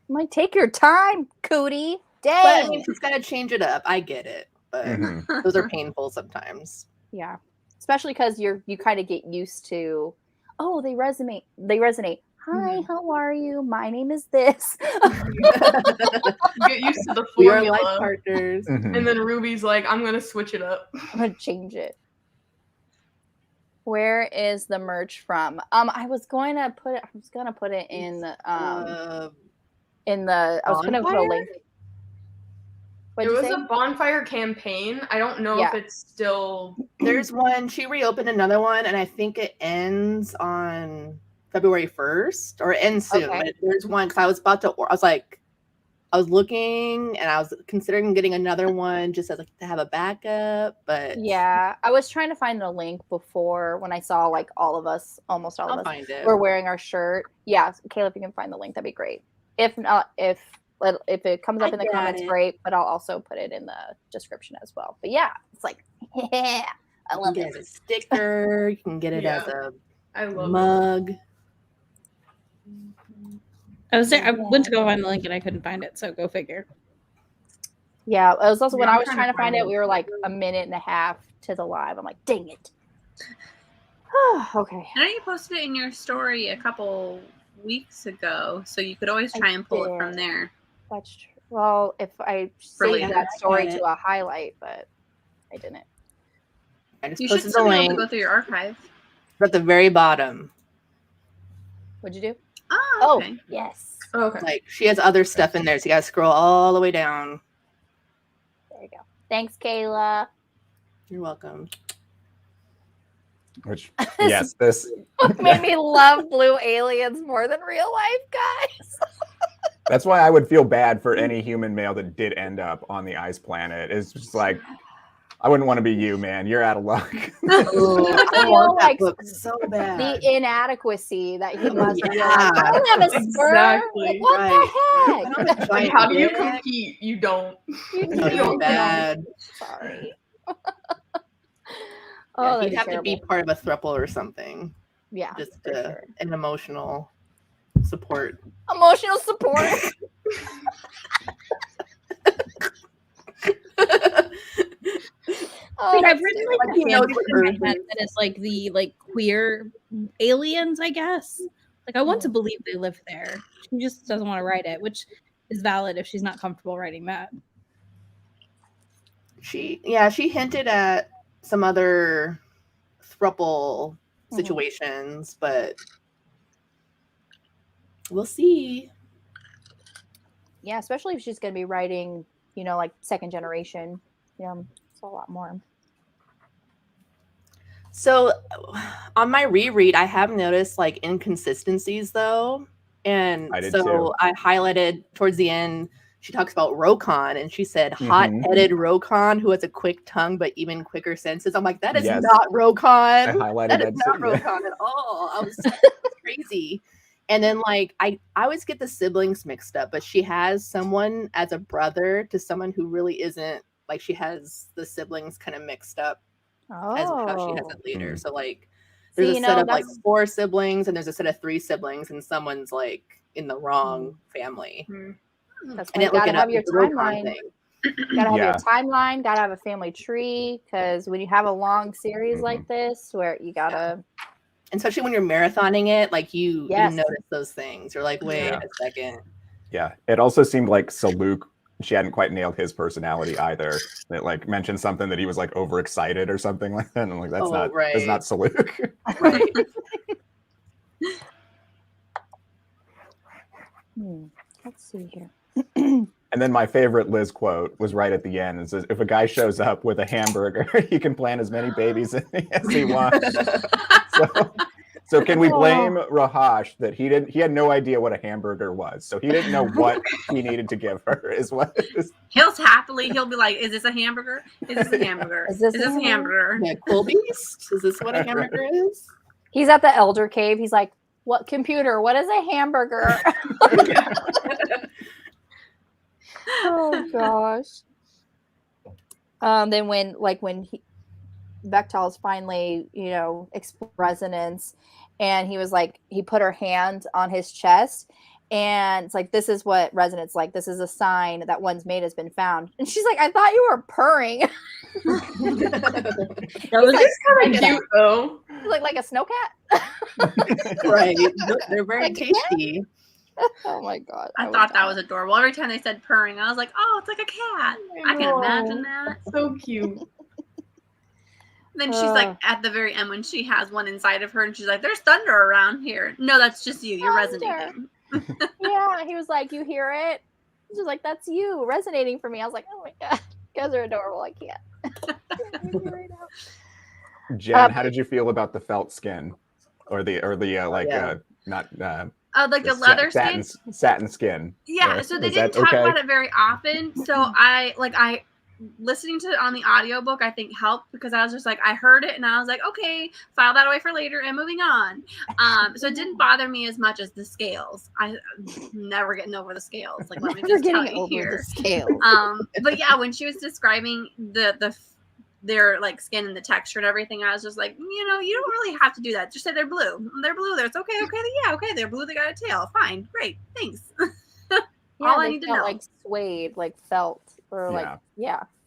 I'm like, take your time, Cootie. Dang. But I mean, she's got to change it up. I get it, but those are painful sometimes. Yeah, especially because you kind of get used to, oh, they resonate. Hi, how are you? My name is this. You get used to the formula. We are life partners. And then Ruby's like, I'm gonna switch it up. I'm gonna change it. Where is the merch from? I was gonna put it in the I was gonna put a link. It was a bonfire campaign. I don't know if it's still. There's one. She reopened another one, and I think it ends on February 1st, or it ends soon. Okay. But there's one because I was looking, and I was considering getting another one just as like to have a backup. But yeah, I was trying to find the link before when I saw like almost all of us were wearing our shirt. Yeah, Kayla, if you can find the link, that'd be great. If not, if it comes up in the comments, great. But I'll also put it in the description as well. But yeah, it's like, yeah, I love it. As a sticker, you can get it as a mug. I went to go find the link and I couldn't find it, so go figure. Yeah, it was also when I was trying to find it, we were like a minute and a half to the live. I'm like, dang it. Okay. I know you posted it in your story a couple weeks ago, so you could always try and pull it from there. That's true. Well, if I saved that story to a highlight, but I didn't. You should still be able to go through your archive. At the very bottom. What'd you do? Oh, okay. Yes. Oh, okay. Like she has other stuff in there, so you gotta scroll all the way down. There you go. Thanks, Kayla. You're welcome. Which yes, this made me love blue aliens more than real life, guys. That's why I would feel bad for any human male that did end up on the ice planet. It's just like, I wouldn't want to be you, man. You're out of luck. I feel like so bad. The inadequacy that he must be. I don't have a sperm. Exactly. What the heck? Like, how do you compete? You don't. You don't. Bad. Sorry. Yeah, he'd have to be part of a throuple or something. Yeah. Just an emotional support. Emotional support. I've written like a handbook in my head that is like the queer aliens, I guess. Like I want to believe they live there. She just doesn't want to write it, which is valid if she's not comfortable writing that. She hinted at some other throuple situations, but we'll see. Yeah, especially if she's going to be writing, like second generation. It's a lot more. So on my reread, I have noticed like inconsistencies though. And I highlighted towards the end, she talks about Rokon and she said hot-headed Rokon who has a quick tongue but even quicker senses. I'm like, that is not Rokon. I highlighted that is not Rokon at all. I was crazy. And then like I always get the siblings mixed up, but she has someone as a brother to someone who really isn't. Like she has the siblings kind of mixed up as how she has it later. So like there's a set of like 4 siblings and there's a set of 3 siblings and someone's like in the wrong family. That's why you gotta have your timeline. Gotta have your timeline, gotta have a family tree, because when you have a long series like this where you gotta and especially when you're marathoning it, like you notice those things. You're like, wait a second. Yeah. It also seemed like Saluk, she hadn't quite nailed his personality either. It like mentioned something that he was like overexcited or something like that. And I'm like, that's not Saluk. Right. Let's see here. And then my favorite Liz quote was right at the end. It says, if a guy shows up with a hamburger, he can plant as many babies as he wants. So can we blame Rahash that he had no idea what a hamburger was, so he didn't know what he needed to give her? Is what he'll be like, "Is this a hamburger? Is this a hamburger? Is this a hamburger?" Yeah, cool beast. Is this what a hamburger is? He's at the elder cave. He's like, "What computer? What is a hamburger?" Oh gosh. Then when Bechtel's finally, expressed resonance, and he was like, he put her hand on his chest, and it's like, this is what resonance like. This is a sign that one's mate has been found. And she's like, I thought you were purring. That was kind of cute though. Like a snow cat. Right. They're very tasty. Oh my god. I thought that was adorable. Every time they said purring, I was like, oh, it's like a cat. I can imagine that. So cute. Then she's like, at the very end, when she has one inside of her, and she's like, there's thunder around here. No, that's just you. You're resonating. Yeah, he was like, you hear it? She's like, that's you resonating for me. I was like, oh my god, you guys are adorable. I can't. Jen, how did you feel about the felt skin, or the like the leather skin, satin skin? Yeah, so they didn't talk about it very often. So I listening to it on the audiobook, I think helped, because I was just like, I heard it and I was like, okay, file that away for later and moving on. So it didn't bother me as much as the scales. I'm never getting over the scales. Like, let me just tell you here. But yeah, when she was describing their like skin and the texture and everything, I was just like, you don't really have to do that. Just say they're blue. They're blue. It's okay. Okay, they're blue. They got a tail. Fine, great, thanks. All I need to know. Like suede, like felt, or like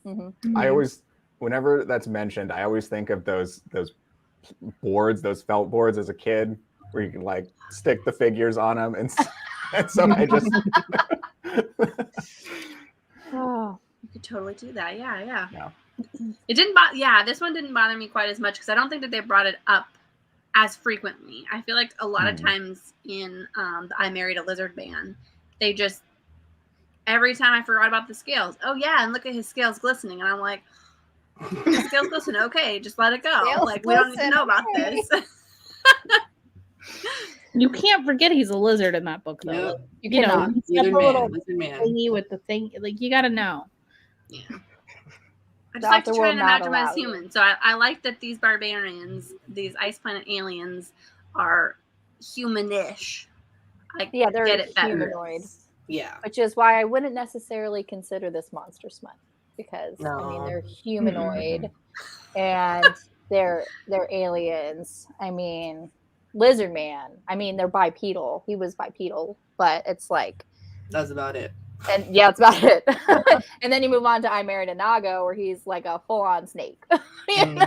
Mm-hmm. I always, whenever that's mentioned, I always think of those boards, those felt boards as a kid, where you can like stick the figures on them, and so I just. Oh, you could totally do that. Yeah. It didn't bother. This one didn't bother me quite as much, because I don't think that they brought it up as frequently. I feel like a lot of times in the I Married a Lizard Man, they just, every time I forgot about the scales. Oh yeah, and look at his scales glistening, and I'm like, his scales glisten. Okay, just let it go. Scales like we don't need to know about this. You can't forget he's a lizard in that book, though. Yep. You know, he's got the little lizard man thingy with the thing. Like, you got to know. Yeah. I just like to try and imagine them as humans. So I like that these barbarians, these ice planet aliens, are humanish. Yeah, they're get it better. humanoid. Yeah. Which is why I wouldn't necessarily consider this monster smut, because I mean, they're humanoid and they're aliens. I mean, lizard man. I mean, they're bipedal. He was bipedal, but it's like, that's about it. And yeah, it's about it. And then you move on to I Married a Naga, where he's like a full-on snake. It's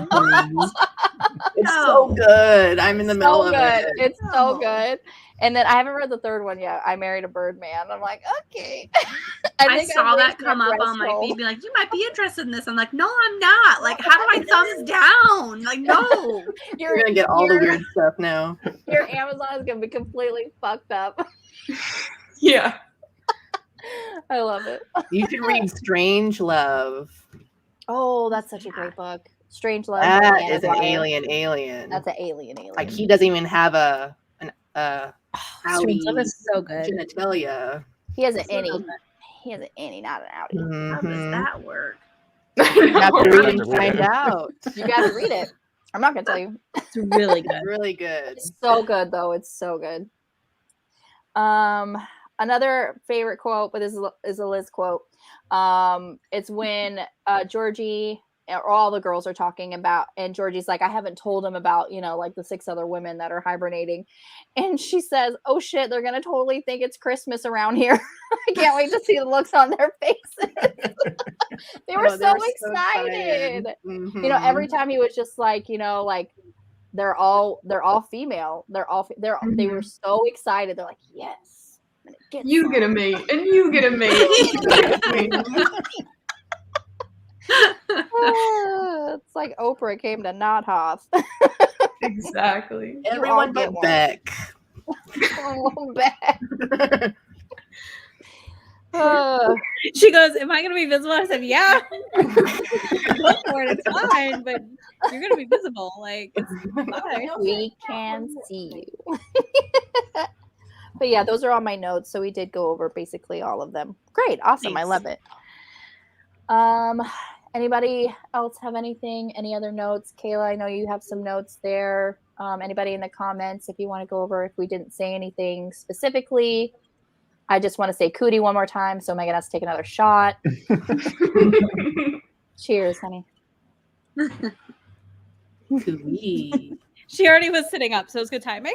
so good. I'm in the middle of it. It's so good. And then I haven't read the third one yet. I Married a Birdman. I'm like, okay. I saw that come up on my feed, be like, you might be interested in this. I'm like, no, I'm not. Like, how do I thumbs down? Like, no. You're gonna get all the weird stuff now. Your Amazon is gonna be completely fucked up. Yeah. I love it. You should read Strange Love. Oh, that's such a great book. Strange Love. That is an alien. That's an alien. Like, he doesn't even have Strange Love is so good. Genitalia. He has an innie. He has an innie, not an outie. Mm-hmm. How does that work? You have to read it and find out. You got to read it. I'm not gonna tell you. It's really good. It's really good. It's so good, though. It's so good. Another favorite quote, but this is a Liz quote. It's when Georgie, or all the girls are talking about, and Georgie's like, I haven't told him about, like the 6 other women that are hibernating. And she says, oh shit, they're going to totally think it's Christmas around here. I can't wait to see the looks on their faces. They were so excited. Mm-hmm. Every time he was just like, like they're all female. They were so excited. They're like, yes. You get a mate, and you get a mate. It's like Oprah came to Nothoth. Exactly. Everyone get Beck. Beck. She goes, am I going to be visible? I said, yeah. Go for it's fine, but you're gonna be visible. Like, it's fine. We can see you. But yeah, those are all my notes. So we did go over basically all of them. Great, awesome. Thanks. I love it. Anybody else have anything? Any other notes? Kayla, I know you have some notes there. Anybody in the comments, if you want to go over if we didn't say anything specifically. I just want to say cootie one more time, so Megan has to take another shot. Cheers, honey. Cootie. She already was sitting up, so it was good timing.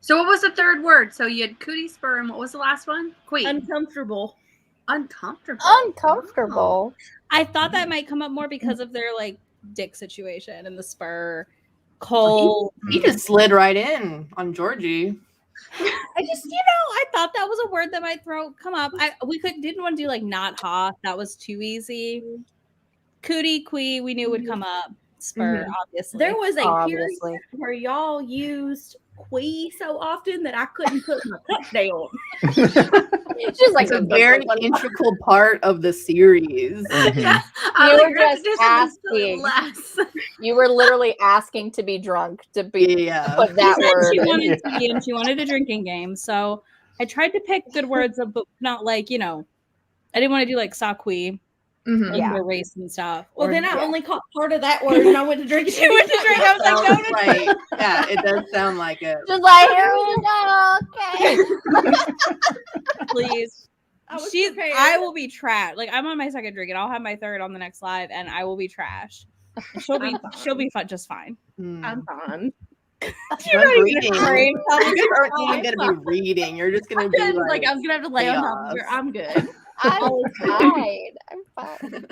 So what was the third word? So you had cootie, spur, and what was the last one? Queen. Uncomfortable. Uncomfortable. Uncomfortable. I thought that might come up more because of their like dick situation and the spur. Cole. He just slid right in on Georgie. I just, I thought that was a word that might come up. We didn't want to do like not hot. That was too easy. Cootie, quee, we knew would come up. Spur, obviously. There was a period Obviously. where y'all used quee so often that I couldn't put my cup down. It's just like It's a very integral part of the series. Yeah. You were just asking. You were literally asking to be drunk to be put that word. She wanted to be, and she wanted a drinking game. So I tried to pick good words, but not like, I didn't want to do like saqui. Yeah. Or race and stuff. Well, then I only caught part of that word and I went to drink. She went to drink. I was like, no. Yeah, it does sound like it. Just like, here we go. Okay. Please. prepared. I will be trash. Like, I'm on my second drink and I'll have my third on the next live and I will be trash. And she'll be fun, just fine. I'm fine. You're not even afraid. You aren't even gonna be reading. You're just gonna be like I was gonna have to lay on top of her. I'm good. I'm fine. I'm fine.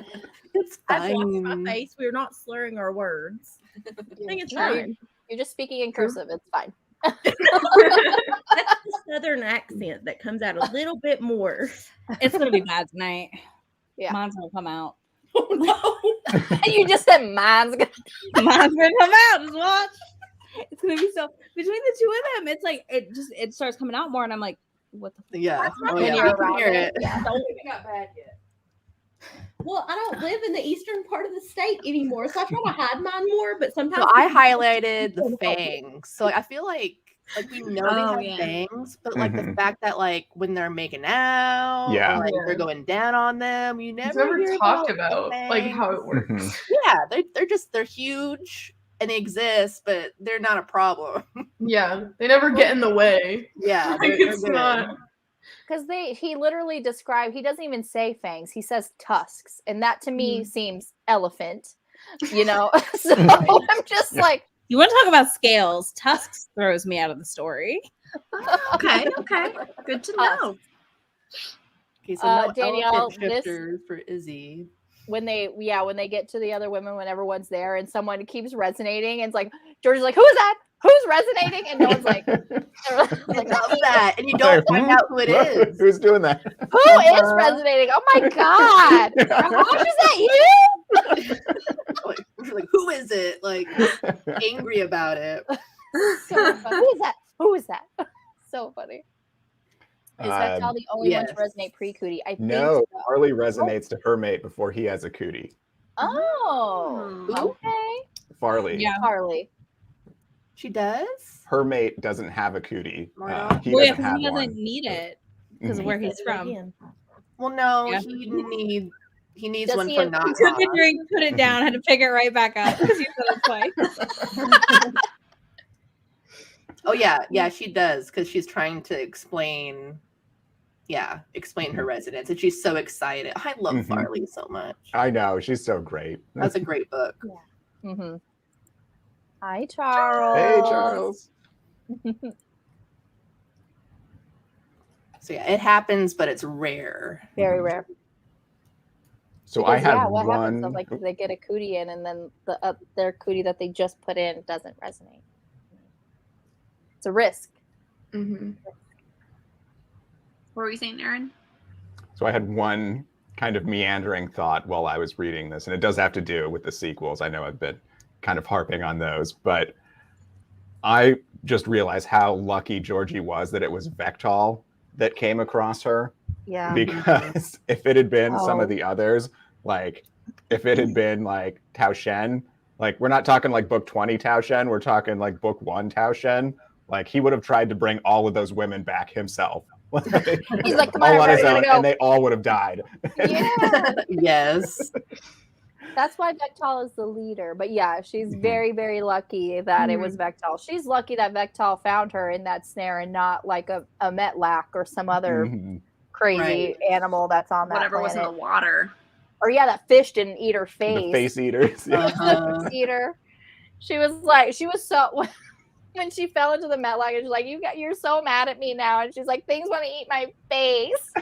It's I washed fine. my face. We're not slurring our words. I think it's No, fine. You're just speaking in cursive. It's fine. That's the southern accent that comes out a little bit more. It's gonna be bad tonight. Yeah. Mine's gonna come out. Oh no. And you just said mine's gonna Mine's gonna come out. Just watch. It's gonna be so between the two of them. It's like it starts coming out more, and I'm like, what the? Yeah. Oh, when yeah. you're I can around hear it. it. Yeah. Got bad yet. Well, I don't live in the eastern part of the state anymore, so I try to hide mine more. But sometimes So I highlighted the fangs. So I feel like we know Oh, they yeah. have fangs, but like the fact that like when they're making out, Yeah. or, like they're going down on them, you It's never never hear talked the about like how it works. Mhm. Yeah, they're huge and they exist, but they're not a problem. Yeah, they never get in the way. Yeah, Like, they're it's good. not. Because he literally described, he doesn't even say fangs, he says tusks. And that to me seems elephant, So I'm just like, You want to talk about scales? Tusks throws me out of the story. Okay. Good to know. Okay, so no Danielle, elephant this- shifters for Izzy. when they get to the other women, when everyone's there and someone keeps resonating, and it's like, George is like, who is that? Who's resonating? And no one's like, I love that, and you don't find out who it is. Who's doing that? who is resonating? Oh my God. Gosh, is that you? like, who is it? Like, angry about it. So funny. Who is that? So funny. Is Vectal the only one to yes. resonate pre-cootie? I think No, so. Harley resonates to her mate before he has a cootie. Oh, Who? okay. Farley. Yeah. Harley. She does? Her mate doesn't have a cootie. Wow. He Well, yeah, doesn't because have he doesn't one. need it because of Mhm. where he's from. Well, no, Yeah. he needs Does one he for have- not Took a hot. drink, put it down, had to pick it right back up because you said it twice. Oh yeah, she does because she's trying to explain her residence, and she's so excited. I love Mhm. Farley so much. I know, she's so great. That's a great book. Mm-hmm. Hi, Charles. Hey, Charles. So yeah, it happens, but it's rare. Very rare. So Because, I had what one. happens? So, like, they get a cootie in, and then their cootie that they just put in doesn't resonate. It's a risk. Mm-hmm. What were you saying, Aaron? So I had one kind of meandering thought while I was reading this, and it does have to do with the sequels. I know I've been kind of harping on those, but I just realized how lucky Georgie was that it was Vectal that came across her. Yeah. Because if it had been some Oh. of the others, like if it had been like Tao Shen, like we're not talking like book 20 Tao Shen, we're talking like book 1 Tao Shen, like he would have tried to bring all of those women back himself. He's like, come all on, on his everybody, own, gotta go. and they all would have died. Yeah. Yes. That's why Vectal is the leader. But yeah, she's very, very lucky that it was Vectal. She's lucky that Vectal found her in that snare and not like a Metlac or some other crazy animal that's on that Whatever was in the water. Or yeah, that fish didn't eat her face. The face eaters. Yeah. The face eater. She was so when she fell into the Metlac, and she's like, you're so mad at me now. And she's like, things want to eat my face.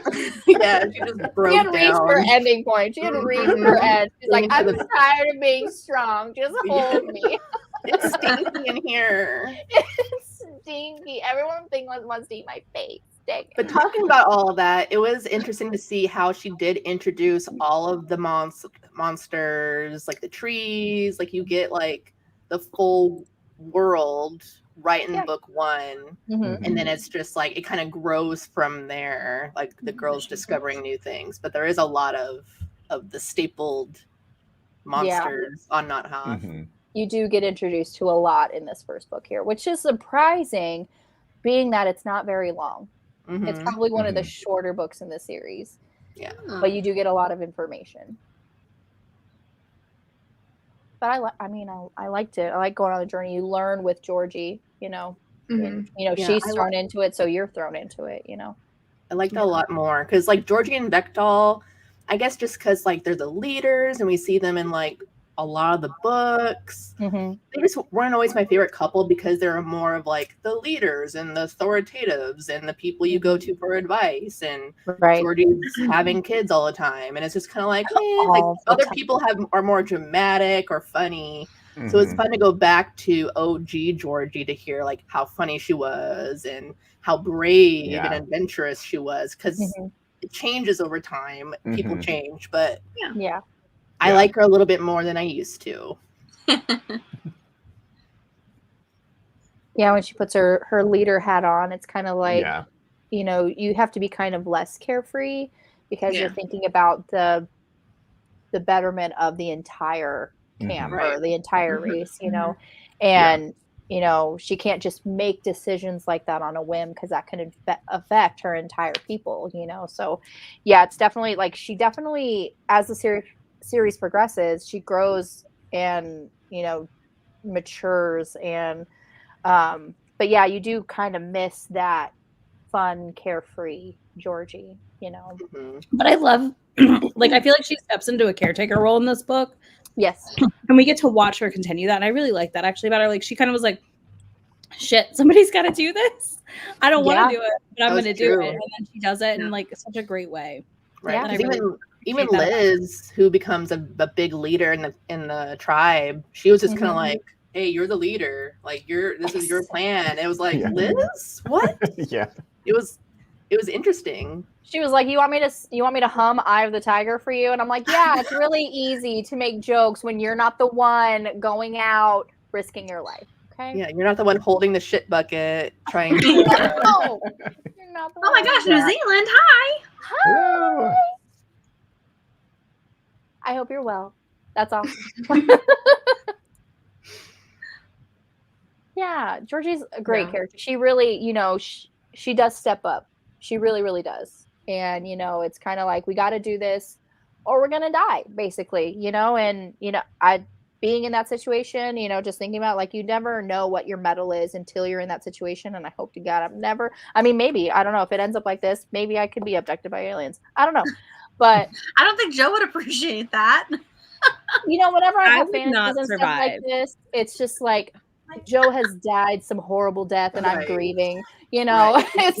Yeah, she just broke She had down. reached her ending point. She had reached her end. She's like, I'm tired of being strong. Just hold me. It's stinky in here. It's stinky. Everyone wants to eat my face. Dang it. But talking about all of that, it was interesting to see how she did introduce all of the monsters, like the trees. Like you get like the full world right in book 1, and then it's just like it kind of grows from there, like the girls discovering new things. But there is a lot of the stapled monsters on Not Half. You do get introduced to a lot in this first book here, which is surprising, being that it's not very long. It's probably one of the shorter books in the series. Yeah, but you do get a lot of information. But I liked it. I like going on the journey. You learn with Georgie, and, she's thrown into it, so you're thrown into it, I liked it a lot more because like Georgie and Vectal, I guess just because like they're the leaders and we see them in like a lot of the books. They just weren't always my favorite couple because they're more of like the leaders and the authoritatives and the people you go to for advice. And Georgie's having kids all the time, and it's just kind of like, like other people are more dramatic or funny. So it's fun to go back to OG Georgie to hear like how funny she was and how brave and adventurous she was, because it changes over time. People change, but I like her a little bit more than I used to. Yeah, when she puts her leader hat on, it's kind of like, you have to be kind of less carefree because you're thinking about the betterment of the entire camp or the entire race, and she can't just make decisions like that on a whim, because that can affect her entire people, so it's definitely like she definitely, as the series progresses, she grows and matures, and but you do kind of miss that fun, carefree Georgie, But I love like I feel like she steps into a caretaker role in this book. Yes. And we get to watch her continue that, and I really like that actually about her. Like she kind of was like, shit, somebody's got to do this. I don't want to do it, but I'm going to do it, and then she does it in like such a great way. Right. Even Liz, who becomes a big leader in the tribe, she was just kind of like, "Hey, you're the leader. Like this is your plan." It was like, Liz, what? It was interesting. She was like, you want me to hum Eye of the Tiger for you? And I'm like, yeah, it's really easy to make jokes when you're not the one going out risking your life. Okay. Yeah, you're not the one holding the shit bucket trying to. No, you're not the oh my gosh, New Zealand! Hi. Hi. I hope you're well. That's all. Yeah, Georgie's a great character. She really, she does step up. She really, really does. And, it's kind of like, we got to do this or we're going to die, basically, and, being in that situation, just thinking about like, you never know what your mettle is until you're in that situation. And I hope to God maybe, I don't know if it ends up like this, maybe I could be abducted by aliens. I don't know. But I don't think Joe would appreciate that. Whenever I have fantasies and stuff like this, it's just like, Joe has died some horrible death and I'm grieving, it's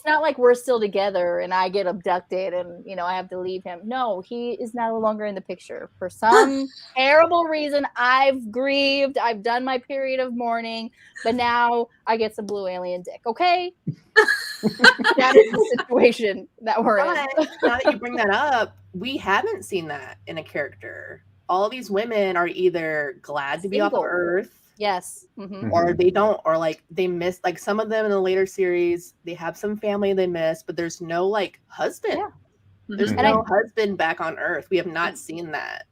not like we're still together and I get abducted and I have to leave him. No, he is no longer in the picture for some terrible reason. I've grieved, I've done my period of mourning, but now I get some blue alien dick. Okay. That is the situation that we're in. Now that you bring that up, we haven't seen that in a character. All these women are either glad to be off of Earth, or they don't, or like they miss, like some of them in the later series, they have some family they miss, but there's no like husband. There's no husband back on Earth. We have not seen that.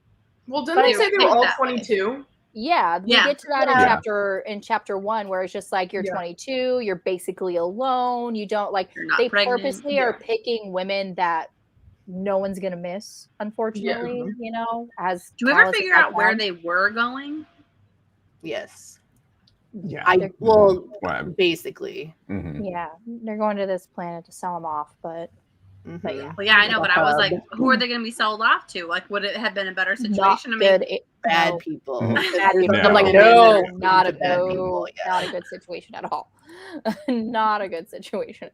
Well, didn't they say they were all 22? Yeah, we get to that in chapter 1, where it's just like you're 22, you're basically alone. You don't like they purposely are picking women that no one's gonna miss, unfortunately. You know, as do you ever figure out where they were going? Yes. Yeah. Basically. Yeah, they're going to this planet to sell them off, but yeah. Well, yeah, I know, but I was like, who are they going to be sold off to? Like, would it have been a better situation? Bad people. Bad people. I'm like, no, not a good situation at all. Not a good situation.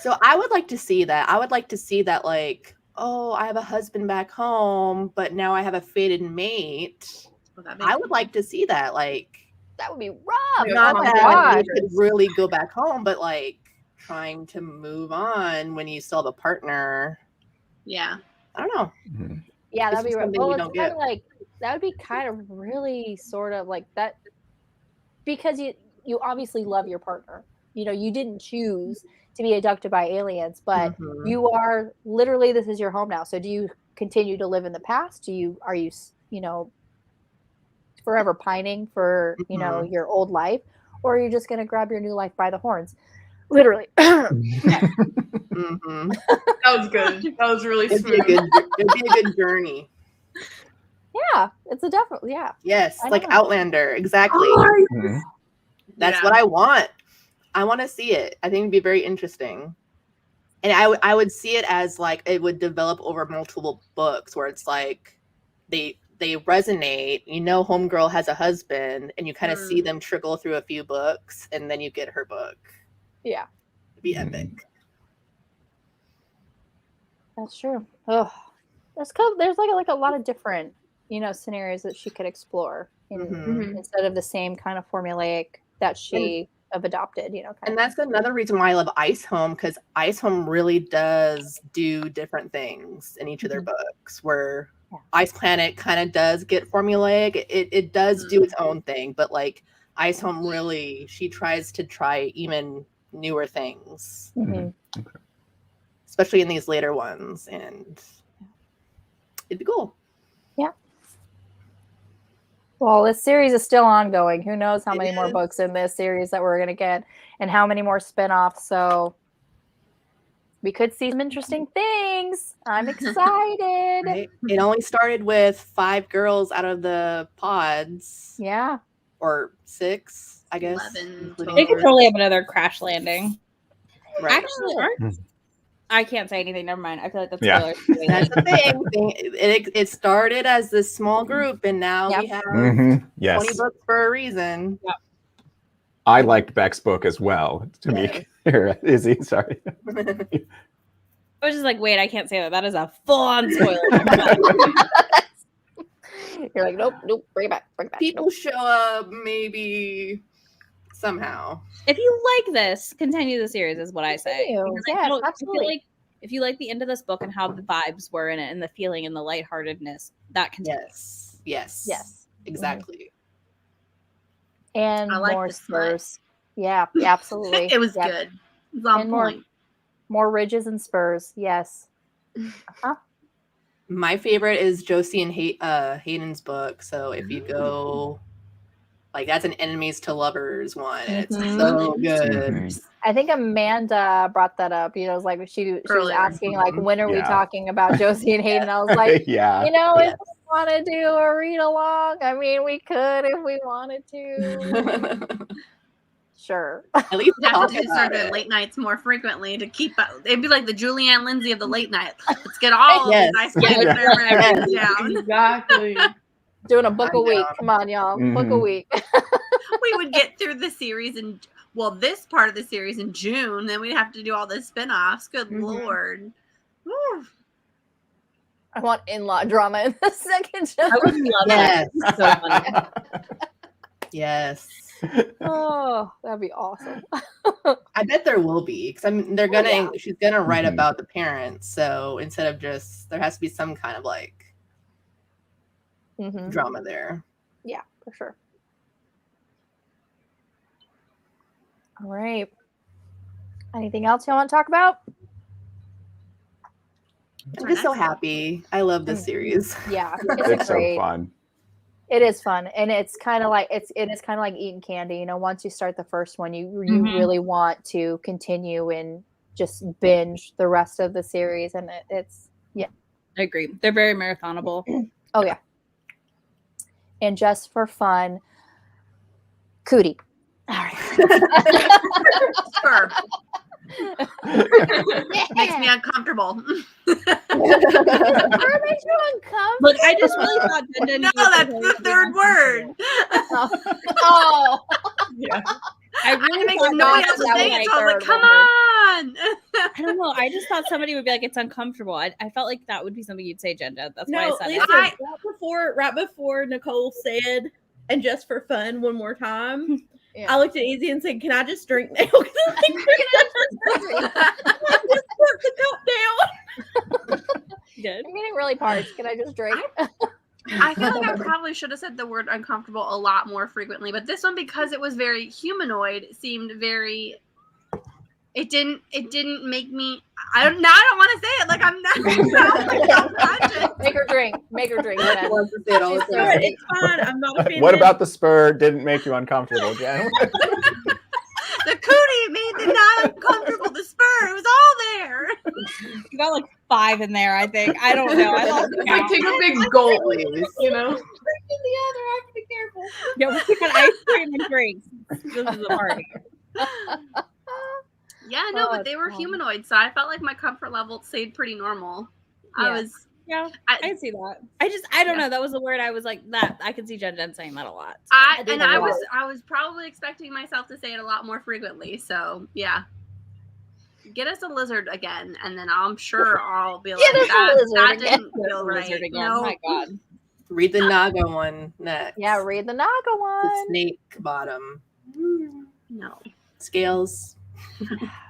So I would like to see that. I would like to see that, like, oh, I have a husband back home, but now I have a fated mate. I would like to see that. Like, that would be rough. Not that you could really go back home, but like trying to move on when you still have a partner. Yeah. I don't know. Yeah, that'd be right. Well, it's kind of like that would be kind of really sort of like that, because you obviously love your partner. You know, you didn't choose to be abducted by aliens, but you are literally, this is your home now. So do you continue to live in the past? Are you forever pining for, you know, your old life, or are you just going to grab your new life by the horns? Literally. That was good. That was really smooth. It'd be a good journey. Yeah, it's a definitely, Yes, like Outlander, exactly. That's what I want. I want to see it. I think it'd be very interesting. And I would see it as like it would develop over multiple books, where it's like they resonate. You know, homegirl has a husband, and you kind of see them trickle through a few books, and then you get her book. Yeah, it'd be epic. That's true. Oh, there's like a lot of different, you know, scenarios that she could explore instead of the same kind of formulaic that she have adopted, you know. And that's another reason why I love Ice Home, because Ice Home really does do different things in each of their books, where Ice Planet kind of does get formulaic. It does do its own thing, but like Ice Home really, she tries to try even newer things, especially in these later ones, and it'd be cool. Yeah. Well, this series is still ongoing. Who knows how many more books in this series that we're going to get, and how many more spin-offs. So we could see some interesting things. I'm excited. Right? It only started with 5 girls out of the pods. Yeah. Or 6, I guess. 11, they could totally have another crash landing. Right. Actually, I can't say anything. Never mind. I feel like that's spoilers. That's the thing. It started as this small group, and now we have 20 books for a reason. Yep. I liked Beck's book as well. To me, Izzy, sorry. I was just like, wait, I can't say that. That is a full-on spoiler. You're like, nope, bring it back. People show up, maybe somehow. If you like this, continue the series, is what I say. Yeah, absolutely. Like, if you like the end of this book and how the vibes were in it, and the feeling and the lightheartedness, that continues. Yes, exactly. And I like more the spurs. Yeah, absolutely. It was good. It was on point. More ridges and spurs. Yes. My favorite is Josie and Hayden's book. So if you go, like, that's an enemies to lovers one. It's so good. I think Amanda brought that up. You know, it was like she was asking, like, when are we talking about Josie and Hayden? I was like, you know, if we want to do a read along, I mean, we could if we wanted to. Sure. At least you have to start doing late nights more frequently to keep up. It'd be like the Julianne Lindsay of the late night. Let's get all of these nice things down. Exactly. Doing a book a week. Come on, y'all. Book a week. We would get through the series this part of the series in June. Then we'd have to do all the spinoffs. Good Lord. Woo. I want in-law drama in the second show. I would love that. So funny. Yes. Oh, that'd be awesome. I bet there will be, because I mean, she's gonna write about the parents. So instead of just, there has to be some kind of like drama there. Yeah, for sure. All right. Anything else you want to talk about? I'm just so happy. I love this series. Yeah, It's so fun. It is fun, and it's kind of like it is kind of like eating candy. You know, once you start the first one, you really want to continue and just binge the rest of the series, and it's I agree. They're very marathonable. Oh yeah. And just for fun, cootie. All right. Sure. Makes me uncomfortable. Makes you uncomfortable. Look, I just really thought no, that's the third word. Oh. Yeah. I really make thought nobody else was saying it, so I was like, come on. I don't know. I just thought somebody would be like, it's uncomfortable. I felt like that would be something you'd say, Jenja. That's why I said listen, it. Right before Nicole said, and just for fun, one more time, I looked at Izzy and said, can I just drink now? Can I just put the cup down? Good. I'm getting really parched. Can I just drink? I feel like I probably should have said the word uncomfortable a lot more frequently, but this one, because it was very humanoid, seemed very. It didn't make me. I don't want to say it. Like I'm not. Make her drink. Make her drink. It's fine. I'm not offended. What about the spur didn't make you uncomfortable, Jen? The cootie made the not uncomfortable. The spur, it was all there. You got like 5 in there, I think. I don't know. I lost It's like take a big gulp, you know. Drinking the other, I have to be careful. Yeah, we got ice cream and drinks. This is a party. Yeah, no, but they were humanoid, so I felt like my comfort level stayed pretty normal. Yeah, I see that. I don't know. That was the word I was like that. I could see Jen saying that a lot. So. I was probably expecting myself to say it a lot more frequently. So yeah, get us a lizard again, and then I'm sure I'll be like that didn't feel right. Again. No. Oh my god. Read the Naga one next. Yeah, read the Naga one. The snake bottom. No. Scales.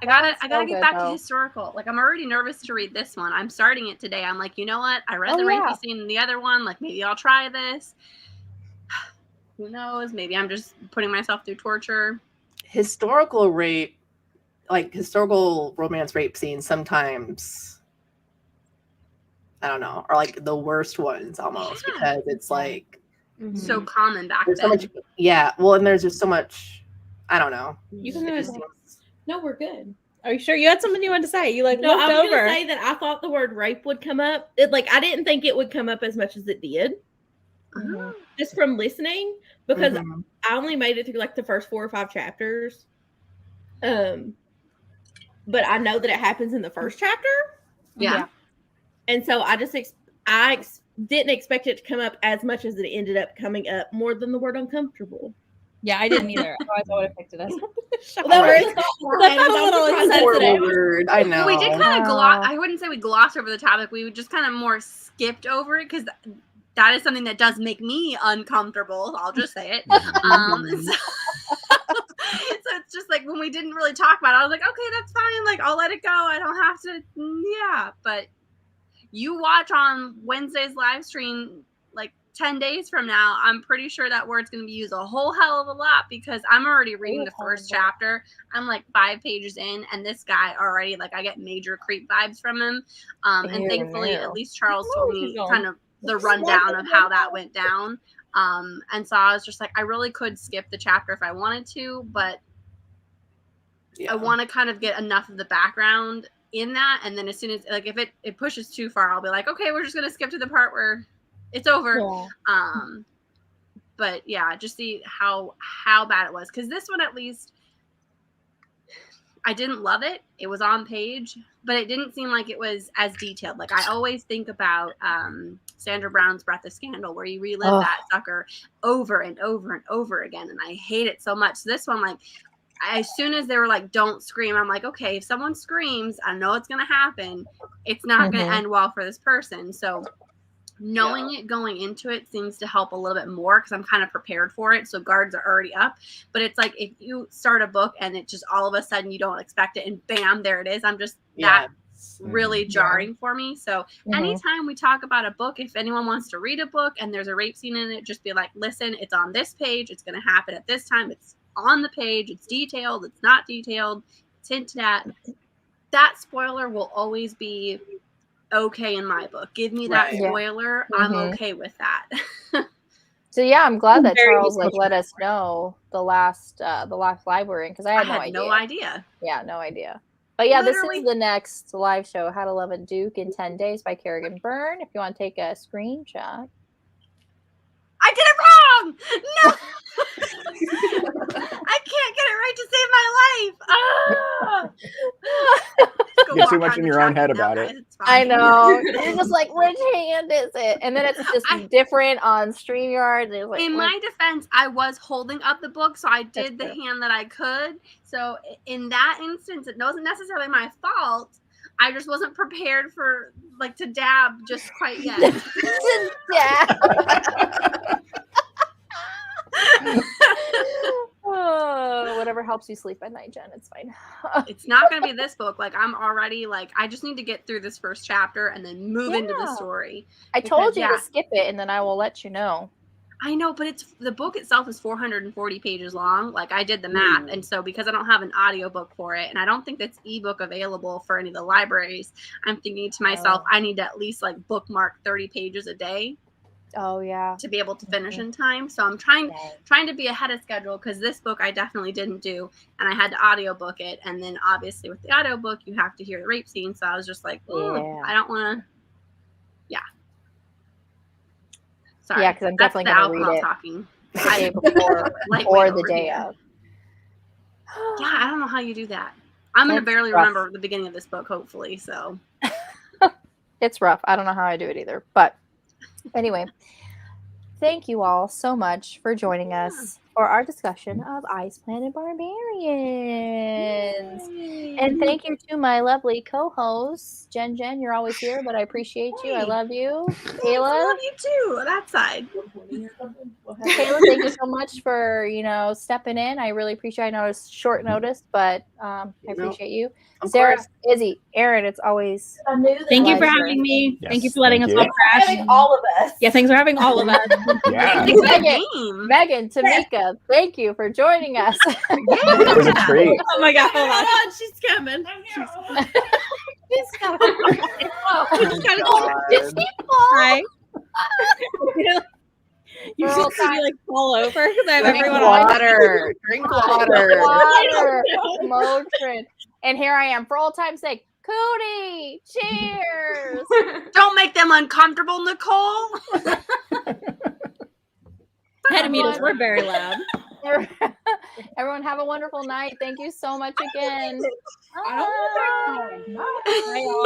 I gotta get back to historical. Like, I'm already nervous to read this one. I'm starting it today. I'm like, you know what? I read the rapey scene in the other one. Like, maybe I'll try this. Who knows? Maybe I'm just putting myself through torture. Historical rape, like historical romance rape scenes sometimes, I don't know, are like the worst ones almost because it's like so common back then. So much, well, and there's just so much, I don't know. You can No, we're good. Are you sure you had something you wanted to say? You like no, looked I was over. gonna say that I thought the word rape would come up. I didn't think it would come up as much as it did. Just from listening, because I only made it through like the first 4 or 5 chapters. But I know that it happens in the first chapter. Yeah. And so I just didn't expect it to come up as much as it ended up coming up, more than the word uncomfortable. Yeah, I didn't either. Otherwise, I would have picked it up. Word. I know. We did kind of gloss. I wouldn't say we glossed over the topic. We just kind of more skipped over it because that is something that does make me uncomfortable. I'll just say it. So it's just like when we didn't really talk about it, I was like, okay, that's fine. Like, I'll let it go. I don't have to. Yeah, but you watch on Wednesday's live stream like 10 days from now, I'm pretty sure that word's going to be used a whole hell of a lot because I'm already reading the first chapter. I'm like 5 pages in, and this guy already, like, I get major creep vibes from him. And thankfully, at least Charles told me kind of the rundown of how that went down. And so I was just like, I really could skip the chapter if I wanted to, but I want to kind of get enough of the background in that. And then as soon as, like, if it pushes too far, I'll be like, okay, we're just going to skip to the part where it's over. But yeah, just see how bad it was. Because this one, at least, I didn't love it. It was on page, but it didn't seem like it was as detailed. Like, I always think about Sandra Brown's Breath of Scandal, where you relive that sucker over and over and over again. And I hate it so much. So this one, like, as soon as they were like, don't scream, I'm like, okay, if someone screams, I know it's going to happen. It's not going to end well for this person. So knowing it going into it seems to help a little bit more because I'm kind of prepared for it. So guards are already up. But it's like if you start a book and it just all of a sudden you don't expect it and bam, there it is. I'm just that's really jarring for me. So anytime we talk about a book, if anyone wants to read a book and there's a rape scene in it, just be like, listen, it's on this page. It's going to happen at this time. It's on the page. It's detailed. It's not detailed. It's hinted at. That spoiler will always be okay in my book. Give me that Right. spoiler. I'm Mhm. okay with that. So yeah, I'm glad that Very Charles like much let us know the last live we're in because I I had no had idea. no idea. Yeah, no idea. But yeah, Literally. this is the next live show, How to Love a Duke in 10 Days by Kerrigan Byrne. If you want to take a screenshot. I did it wrong! No! I can't get it right to save my life! Ah! Go You're too walk much around in the your own jacket head now, about guys. it. It's fine. I know. You're just like, which hand is it? And then it's just different on StreamYard. It's like, In my defense, I was holding up the book, so I did the That's true. hand that I could. So in that instance, it wasn't necessarily my fault. I just wasn't prepared for like to dab just quite yet. Yeah. Oh, whatever helps you sleep at night, Jen. It's fine. It's not going to be this book. Like I'm already like I just need to get through this first chapter and then move into the Yeah. story. I told you yeah. to skip it, and then I will let you know. I know, but it's the book itself is 440 pages long. Like I did the math. And so because I don't have an audiobook for it, and I don't think that's ebook available for any of the libraries, I'm thinking to myself, I need to at least like bookmark 30 pages a day Oh yeah. to be able to finish in time. So I'm trying to be ahead of schedule because this book I definitely didn't do, and I had to audiobook it. And then obviously with the audiobook, you have to hear the rape scene. So I was just like, Yeah. I don't want to. Yeah. Sorry. Yeah, because I'm That's definitely the going to read alcohol it talking. the day before Lightweight or the over day here. of. Yeah, I don't know how you do that. I'm going to It's barely rough. remember the beginning of this book, hopefully. So It's rough. I don't know how I do it either. But anyway, thank you all so much for joining us for our discussion of Ice Planet Barbarians. And thank you to my lovely co-hosts. Jen, you're always here, but I appreciate you. I love you. Kayla. I love you too on that side. Kayla, thank you so much for, stepping in. I really appreciate it. I know it's short notice, but I appreciate you. Of Sarah, course. Izzy, Aaron, it's always Thank you for Pleasure. having me. Yes, thank you for letting us all crash. Having all of us. Yeah, thanks for having all of us. Yeah, Thanks for the game. Megan, Tamika, thank you for joining us. it was a treat. Oh my god, hold on. God, she's coming. She's coming. Did she Hi. You We're should all see me like fall over because I have Drink everyone on. water. Drink water. Water. Motrin. And here I am, for old time's sake. Cootie, cheers. Don't make them uncomfortable, Nicole. Ahead of me, we're very loud. Everyone have a wonderful night. Thank you so much again. I don't want that. Bye, y'all.